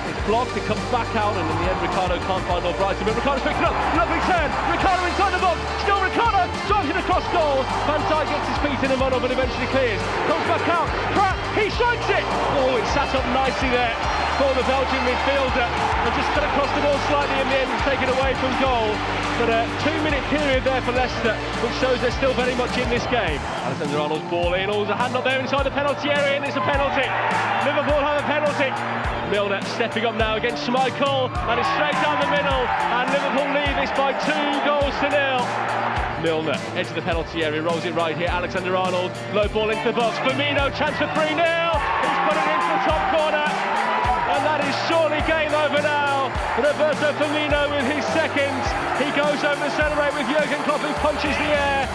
It's blocked, it comes back out, and in the end Ricardo can't find Brighton, but Ricardo's picked it up, lovely turn, Ricardo inside the box, still Ricardo, drives it across goal, Van Dijk gets his feet in a muddle but eventually clears, comes back out, Pratt, he strikes it! Oh, it sat up nicely there for the Belgian midfielder, and just cut across the ball slightly in the end, and taken away from goal. But a 2-minute period there for Leicester, which shows they're still very much in this game. Alexander-Arnold's ball in, there's a hand up there inside the penalty area, and it's a penalty. Liverpool have a penalty. Milner stepping up now against Schmeichel, and it's straight down the middle, and Liverpool lead this by 2-0. Milner, edge of the penalty area, rolls it right here, Alexander-Arnold, low ball into the box, Firmino, chance for 3-0, he's put it into the top corner, and that is surely game over now. Roberto Firmino with his second, he goes over to celebrate with Jurgen Klopp, who punches the air.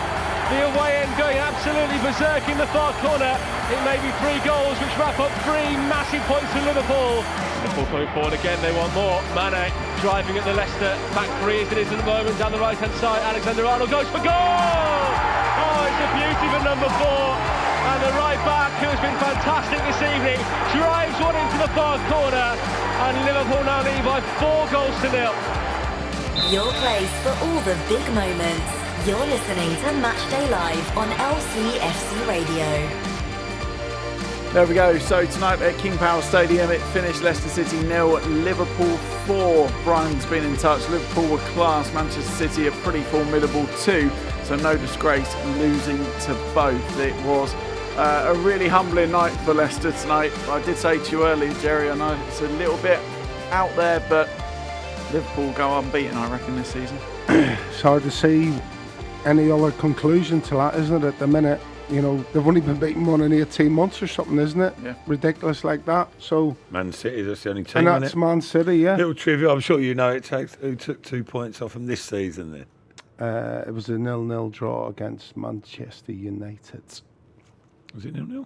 The away end going absolutely berserk in the far corner. It may be 3 goals which wrap up 3 massive points for Liverpool. Liverpool coming forward again, they want more. Mane driving at the Leicester back 3 as it is at the moment. Down the right hand side, Alexander-Arnold goes for goal! Oh, it's a beauty for number 4. And the right back who has been fantastic this evening, drives one into the far corner, and Liverpool now lead by 4 goals to 0. Your place for all the big moments. You're listening to Matchday Live on LCFC Radio. There we go. So tonight at King Power Stadium, it finished Leicester City 0, Liverpool 4. Brian's been in touch. Liverpool were class. Manchester City are pretty formidable too. So no disgrace losing to both. It was a really humbling night for Leicester tonight. I did say to you earlier, Jerry, I know it's a little bit out there, but Liverpool go unbeaten, I reckon, this season. It's hard to see any other conclusion to that, isn't it, at the minute? You know, they've only been beaten 1 in 18 months or something, isn't it? Yeah. Ridiculous like that. So Man City, that's the only team. And that's Man City, yeah. Little trivia, I'm sure you know who took 2 points off them this season then? It was a 0-0 draw against Manchester United. Was it 0-0?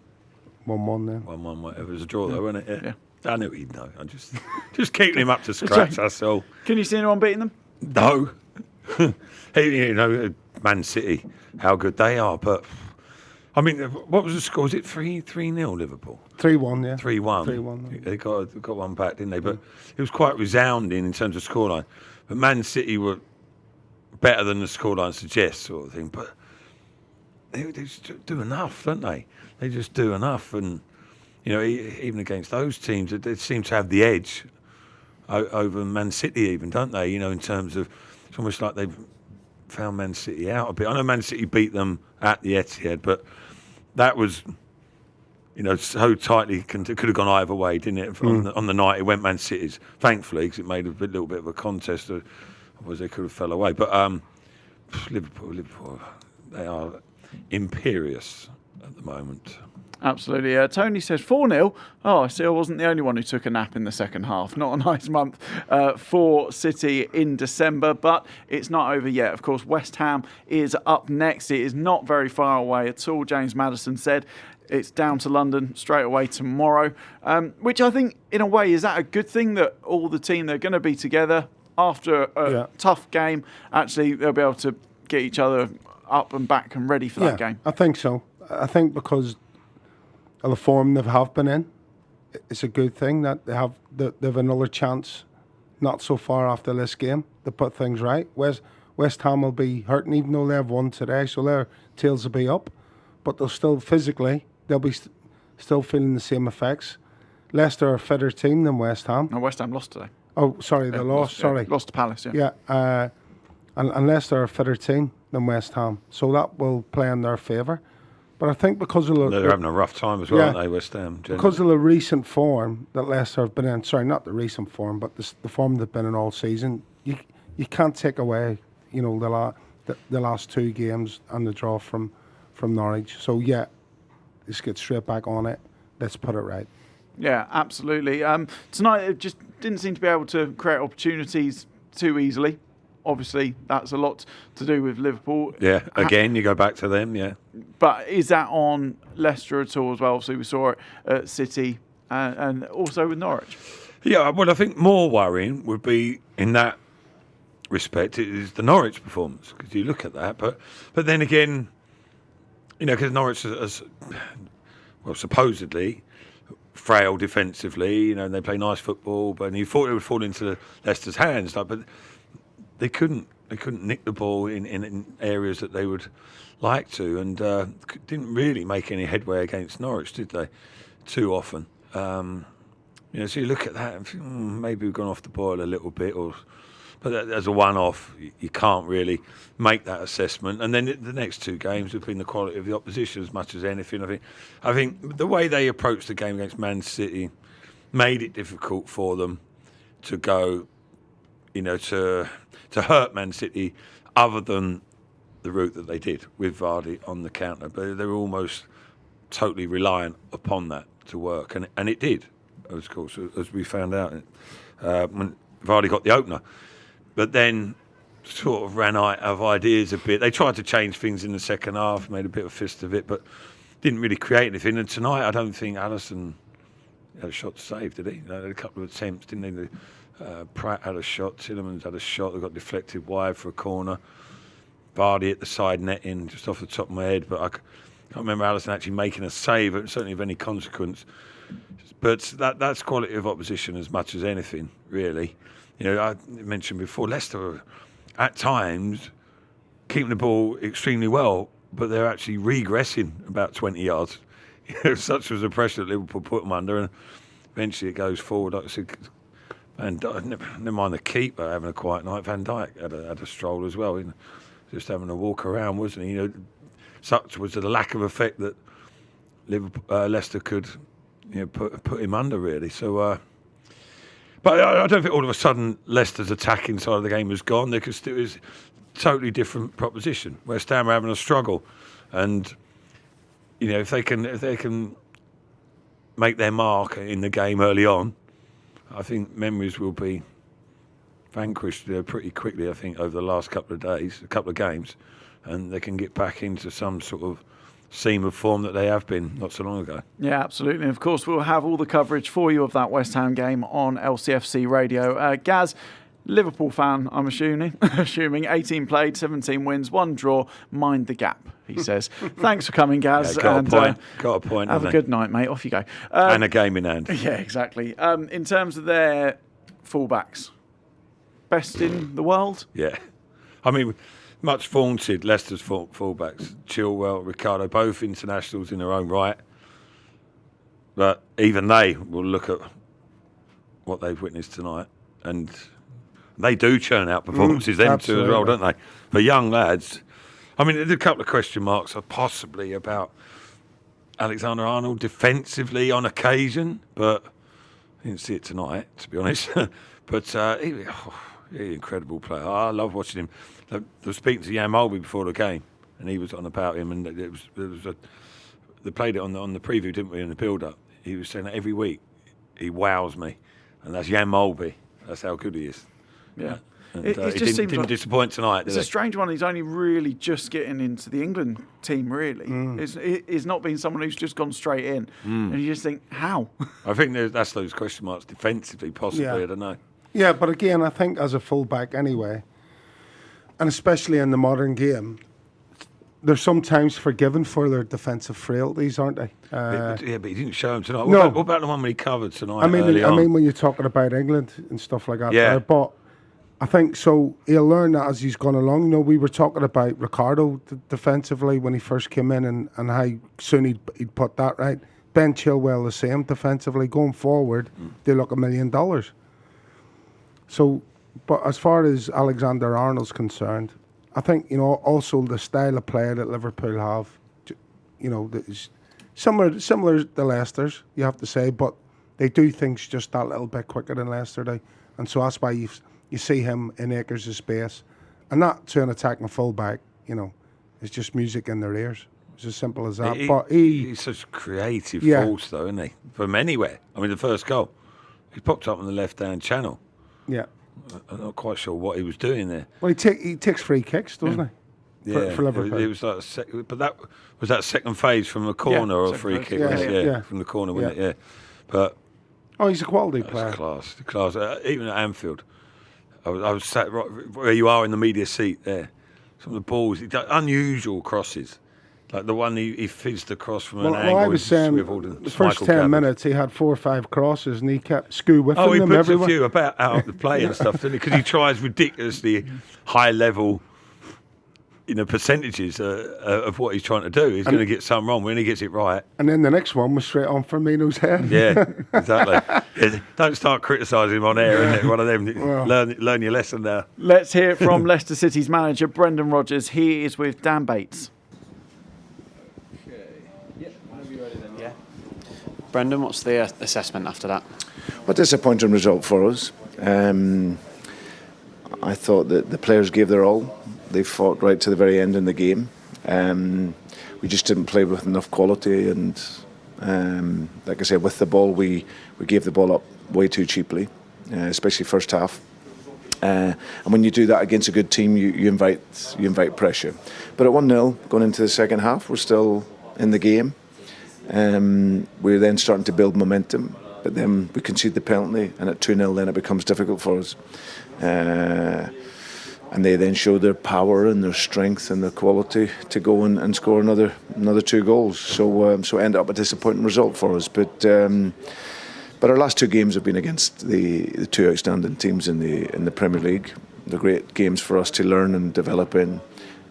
1-1 then. 1-1, whatever. It was a draw though, wasn't it? Yeah. I knew he'd know. I'm just keeping him up to scratch, that's all. Can you see anyone beating them? No. You know, Man City, how good they are, but I mean, what was the score? Was it 3-0 Liverpool? 3-1, yeah. 3-1. 3-1. They got one back, didn't they? But it was quite resounding in terms of scoreline. But Man City were better than the scoreline suggests, sort of thing. But they just do enough, don't they? They just do enough, and you know, even against those teams, they seem to have the edge over Man City, even, don't they? You know, in terms of it's almost like they've found Man City out a bit. I know Man City beat them at the Etihad, but that was, you know, so tightly, could have gone either way, didn't it? On the night it went Man City's, thankfully, because it made a little bit of a contest. Otherwise they could have fell away. But Liverpool, they are imperious at the moment. Absolutely. Tony says 4-0. Oh, I see, I wasn't the only one who took a nap in the second half. Not a nice month for City in December, but it's not over yet. Of course, West Ham is up next. It is not very far away at all. James Maddison said it's down to London straight away tomorrow, which I think, in a way, is that a good thing that all the team, they're going to be together after a tough game. Actually, they'll be able to get each other up and back and ready for that game. I think so. I think because of the form they have been in, it's a good thing that they have another chance not so far after this game to put things right. West Ham will be hurting, even though they have won today, so their tails will be up, but they'll still physically, they'll be still feeling the same effects. Leicester are a fitter team than West Ham. No, West Ham lost today. Oh, sorry, they lost. Sorry, lost to Palace. Yeah, and Leicester are a fitter team than West Ham, so that will play in their favour. But I think because of they're having a rough time as well, aren't they, West Ham? Generally. Because of the recent form that Leicester have been in, sorry, not the recent form, but the form they've been in all season, you can't take away, you know, the last 2 games and the draw from Norwich. So yeah, let's get straight back on it. Let's put it right. Yeah, absolutely. Tonight it just didn't seem to be able to create opportunities too easily. Obviously, that's a lot to do with Liverpool. Yeah, again, you go back to them, yeah. But is that on Leicester at all as well? Obviously, we saw it at City and also with Norwich. Yeah, well, I think more worrying would be, in that respect, is the Norwich performance, because you look at that. But then again, you know, because Norwich is, well, supposedly frail defensively, you know, and they play nice football, but you thought it would fall into Leicester's hands, but they couldn't nick the ball in areas that they would like to, and didn't really make any headway against Norwich, did they? Too often. You know, so you look at that and think, maybe we've gone off the boil a little bit, but as a one-off, you can't really make that assessment. And then the next 2 games have been the quality of the opposition as much as anything. I think the way they approached the game against Man City made it difficult for them to go, you know, to hurt Man City, other than the route that they did with Vardy on the counter. But they were almost totally reliant upon that to work, and it did, of course, as we found out when Vardy got the opener. But then sort of ran out of ideas a bit. They tried to change things in the second half, made a bit of a fist of it, but didn't really create anything. And tonight, I don't think Alisson had a shot to save, did he? They had a couple of attempts, didn't they? Pratt had a shot, Tillemans had a shot that got deflected wide for a corner. Vardy at the side netting, just off the top of my head, but can't remember Alisson actually making a save, certainly of any consequence. But that's quality of opposition as much as anything, really. I mentioned before, Leicester are, at times, keeping the ball extremely well, but they're actually regressing about 20 yards. Such was the pressure that Liverpool put them under, and eventually it goes forward. Like I said, and never mind the keeper having a quiet night. Van Dijk had a stroll as well, just having a walk around, wasn't he? Such was the lack of effect that Leicester could put him under, really. So, but I don't think all of a sudden Leicester's attacking side of the game has gone. There still is a totally different proposition. West Ham are having a struggle, and if they can make their mark in the game early on, I think memories will be vanquished pretty quickly. I think over the last couple of games, and they can get back into some sort of seam of form that they have been not so long ago. Yeah, absolutely. And of course, we'll have all the coverage for you of that West Ham game on LCFC Radio. Gaz, Liverpool fan, I'm assuming 18 played, 17 wins, 1 draw, mind the gap, he says. Thanks for coming, Gaz. Got a point. Have a good night, mate. Off you go. And a game in hand. Yeah, exactly. In terms of their fullbacks, best in the world? Yeah. I mean, much vaunted Leicester's fullbacks, Chilwell, Ricardo, both internationals in their own right. But even they will look at what they've witnessed tonight, and they do churn out performances, them two as well, don't they? For young lads. I mean, there's a couple of question marks possibly about Alexander-Arnold defensively on occasion, but I didn't see it tonight, to be honest. But he's an incredible player. I love watching him. I was speaking to Jan Mulby before the game, and he was on about him, and they played it on the preview, didn't we, in the build-up. He was saying that every week he wows me, and that's Jan Mulby. That's how good he is. Yeah. And, it he just didn't disappoint tonight, It's a strange one. He's only really just getting into the England team, really. He's not been someone who's just gone straight in. And you just think, how? I think that's those question marks defensively, possibly, I don't know. Yeah, but again, I think as a fullback anyway, and especially in the modern game, they're sometimes forgiven for their defensive frailties, aren't they? But he didn't show them tonight. No. What about the one when he covered tonight? I mean, when you're talking about England and stuff like that. Yeah. There, but I think so. He'll learn that as he's gone along. We were talking about Ricardo defensively when he first came in, and how soon he'd put that right. Ben Chilwell the same defensively. Going forward, they look $1 million. So, but as far as Alexander-Arnold's concerned, I think, also the style of play that Liverpool have, that is similar to Leicester's, you have to say, but they do things just that little bit quicker than Leicester do. And so that's why you see him in acres of space. And that to an attacking fullback, is just music in their ears. It's as simple as that. But he's such a creative force, though, isn't he? From anywhere. I mean, the first goal, he popped up on the left-hand channel. Yeah. I'm not quite sure what he was doing there. Well, he takes free kicks, doesn't he? For Liverpool. It was like but that was that second phase from the corner or a free kick, from the corner, wasn't it? Yeah. But he's a quality player. Class. Even at Anfield, I was sat right where you are in the media seat there. Some of the balls, unusual crosses. Like the one he fizzed across from an angle. I was saying the first 10 minutes he had 4 or 5 crosses and he kept whiffing them everywhere. He puts a few about out of the play and stuff, doesn't he? Because he tries ridiculously high level, percentages of what he's trying to do. He's going to get some wrong when he gets it right. And then the next one was straight on Firmino's head. Yeah, exactly. Don't start criticising him on air, isn't it? One of them. Well, learn your lesson there. Let's hear it from Leicester City's manager, Brendan Rodgers. He is with Dan Bates. Brendan, what's the assessment after that? Well, disappointing result for us. I thought that the players gave their all. They fought right to the very end in the game. We just didn't play with enough quality, and like I said, with the ball, we gave the ball up way too cheaply, especially first half. And when you do that against a good team, you invite pressure. But at 1-0 going into the second half, we're still in the game. We're then starting to build momentum, but then we concede the penalty, and at 2-0 then it becomes difficult for us. and they then show their power and their strength and their quality to go and score another 2 goals. So end up a disappointing result for us. But our last 2 games have been against the 2 outstanding teams in the Premier League. They're great games for us to learn and develop in.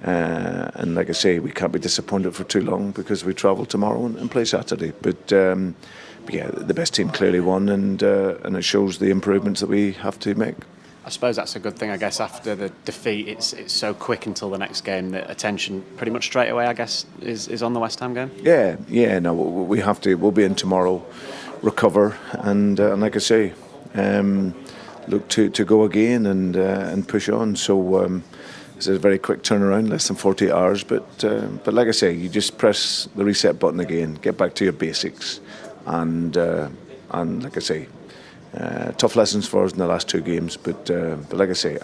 And like I say, we can't be disappointed for too long because we travel tomorrow and play Saturday. But yeah, the best team clearly won, and it shows the improvements that we have to make. I suppose that's a good thing. I guess after the defeat, it's so quick until the next game that attention pretty much straight away, I guess, is on the West Ham game. Yeah. No, we have to. We'll be in tomorrow, recover, and like I say, look to go again and push on. So it's a very quick turnaround, less than 48 hours. But like I say, you just press the reset button again, get back to your basics, and like I say. Tough lessons for us in the last 2 games, but like I say,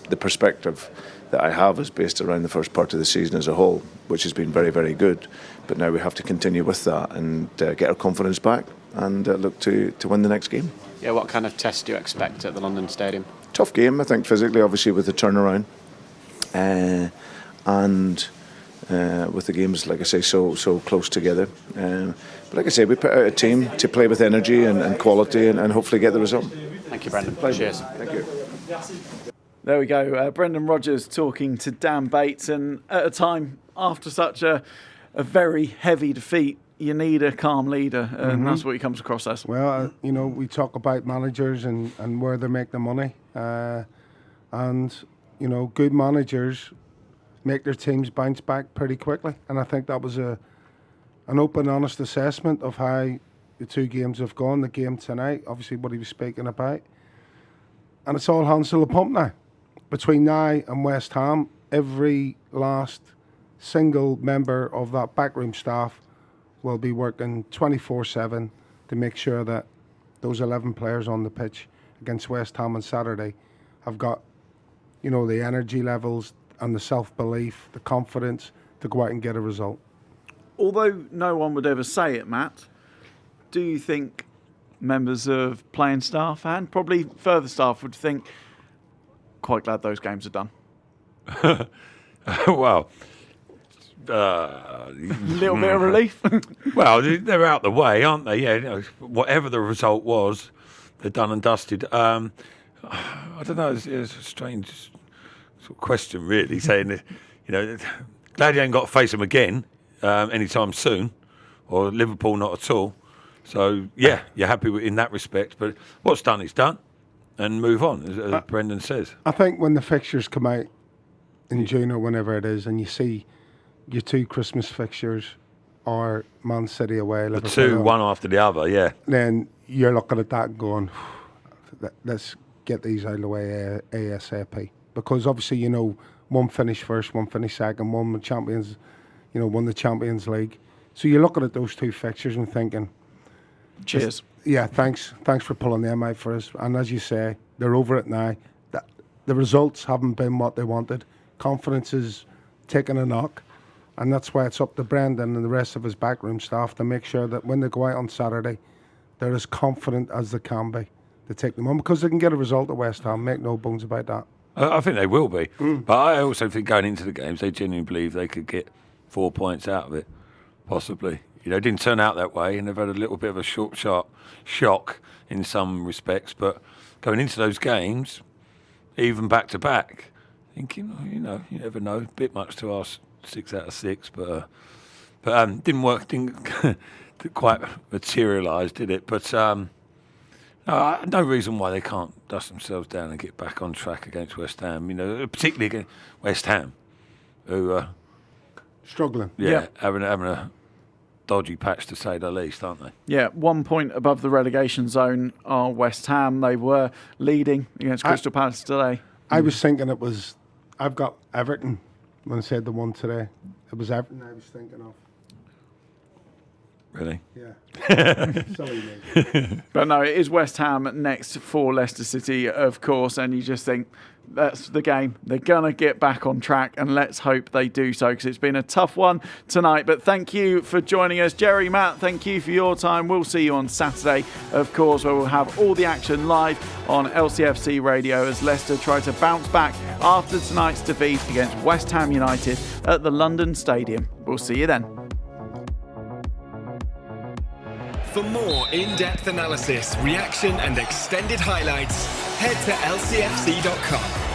the perspective that I have is based around the first part of the season as a whole, which has been very, very good. But now we have to continue with that and get our confidence back and look to win the next game. Yeah, what kind of test do you expect at the London Stadium? Tough game, I think, physically, obviously, with the turnaround, and with the games, like I say, so close together. But like I say, we put out a team to play with energy and quality and hopefully get the result. Thank you, Brendan. Cheers. Thank you. There we go. Brendan Rodgers talking to Dan Bates, and at a time after such a very heavy defeat, you need a calm leader, and that's what he comes across as. Well, we talk about managers and where they make the money, and good managers make their teams bounce back pretty quickly, and I think that was an open, honest assessment of how the 2 games have gone. The game tonight, obviously what he was speaking about, and it's all hands to the pump now. Between now and West Ham, every last single member of that backroom staff will be working 24/7 to make sure that those 11 players on the pitch against West Ham on Saturday have got, the energy levels and the self-belief, the confidence to go out and get a result. Although no one would ever say it, Matt, do you think members of playing staff and probably further staff would think, quite glad those games are done? Well, a little bit of relief. Well, they're out the way, aren't they? Yeah, whatever the result was, they're done and dusted. I don't know, it's a strange sort of question, really, saying that, glad you ain't got to face them again anytime soon, or Liverpool not at all. So, yeah, you're happy in that respect. But what's done is done, and move on, as Brendan says. I think when the fixtures come out in June or whenever it is, and you see your 2 Christmas fixtures are Man City away, The Liverpool 2, home, one after the other, yeah. then you're looking at that and going, let's get these out of the way ASAP. Because obviously, one finished first, one finished second, one the champions, won the Champions League. So you're looking at those 2 fixtures and thinking, cheers. Yeah, thanks for pulling them out for us. And as you say, they're over it now. The results haven't been what they wanted. Confidence is taking a knock. And that's why it's up to Brendan and the rest of his backroom staff to make sure that when they go out on Saturday, they're as confident as they can be to take them on, because they can get a result at West Ham, make no bones about that. I think they will be. But I also think going into the games, they genuinely believe they could get 4 points out of it, possibly. It didn't turn out that way, and they've had a little bit of a sharp shock in some respects. But going into those games, even back-to-back, thinking, you never know, a bit much to ask 6 out of 6, but didn't work, didn't quite materialise, did it? But no reason why they can't dust themselves down and get back on track against West Ham. Particularly against West Ham, who struggling. Yeah, having a dodgy patch to say the least, aren't they? Yeah, 1 point above the relegation zone are West Ham. They were leading against Crystal Palace today. I was thinking I've got Everton when I said the one today. It was Everton I was thinking of. really. Yeah. Silly me. But no, it is West Ham next for Leicester City, of course, and you just think that's the game. They're going to get back on track, and let's hope they do so, because it's been a tough one tonight. But thank you for joining us. Jerry, Matt, thank you for your time. We'll see you on Saturday, of course, where we'll have all the action live on LCFC Radio as Leicester try to bounce back after tonight's defeat against West Ham United at the London Stadium. We'll see you then. For more in-depth analysis, reaction and extended highlights, head to lcfc.com.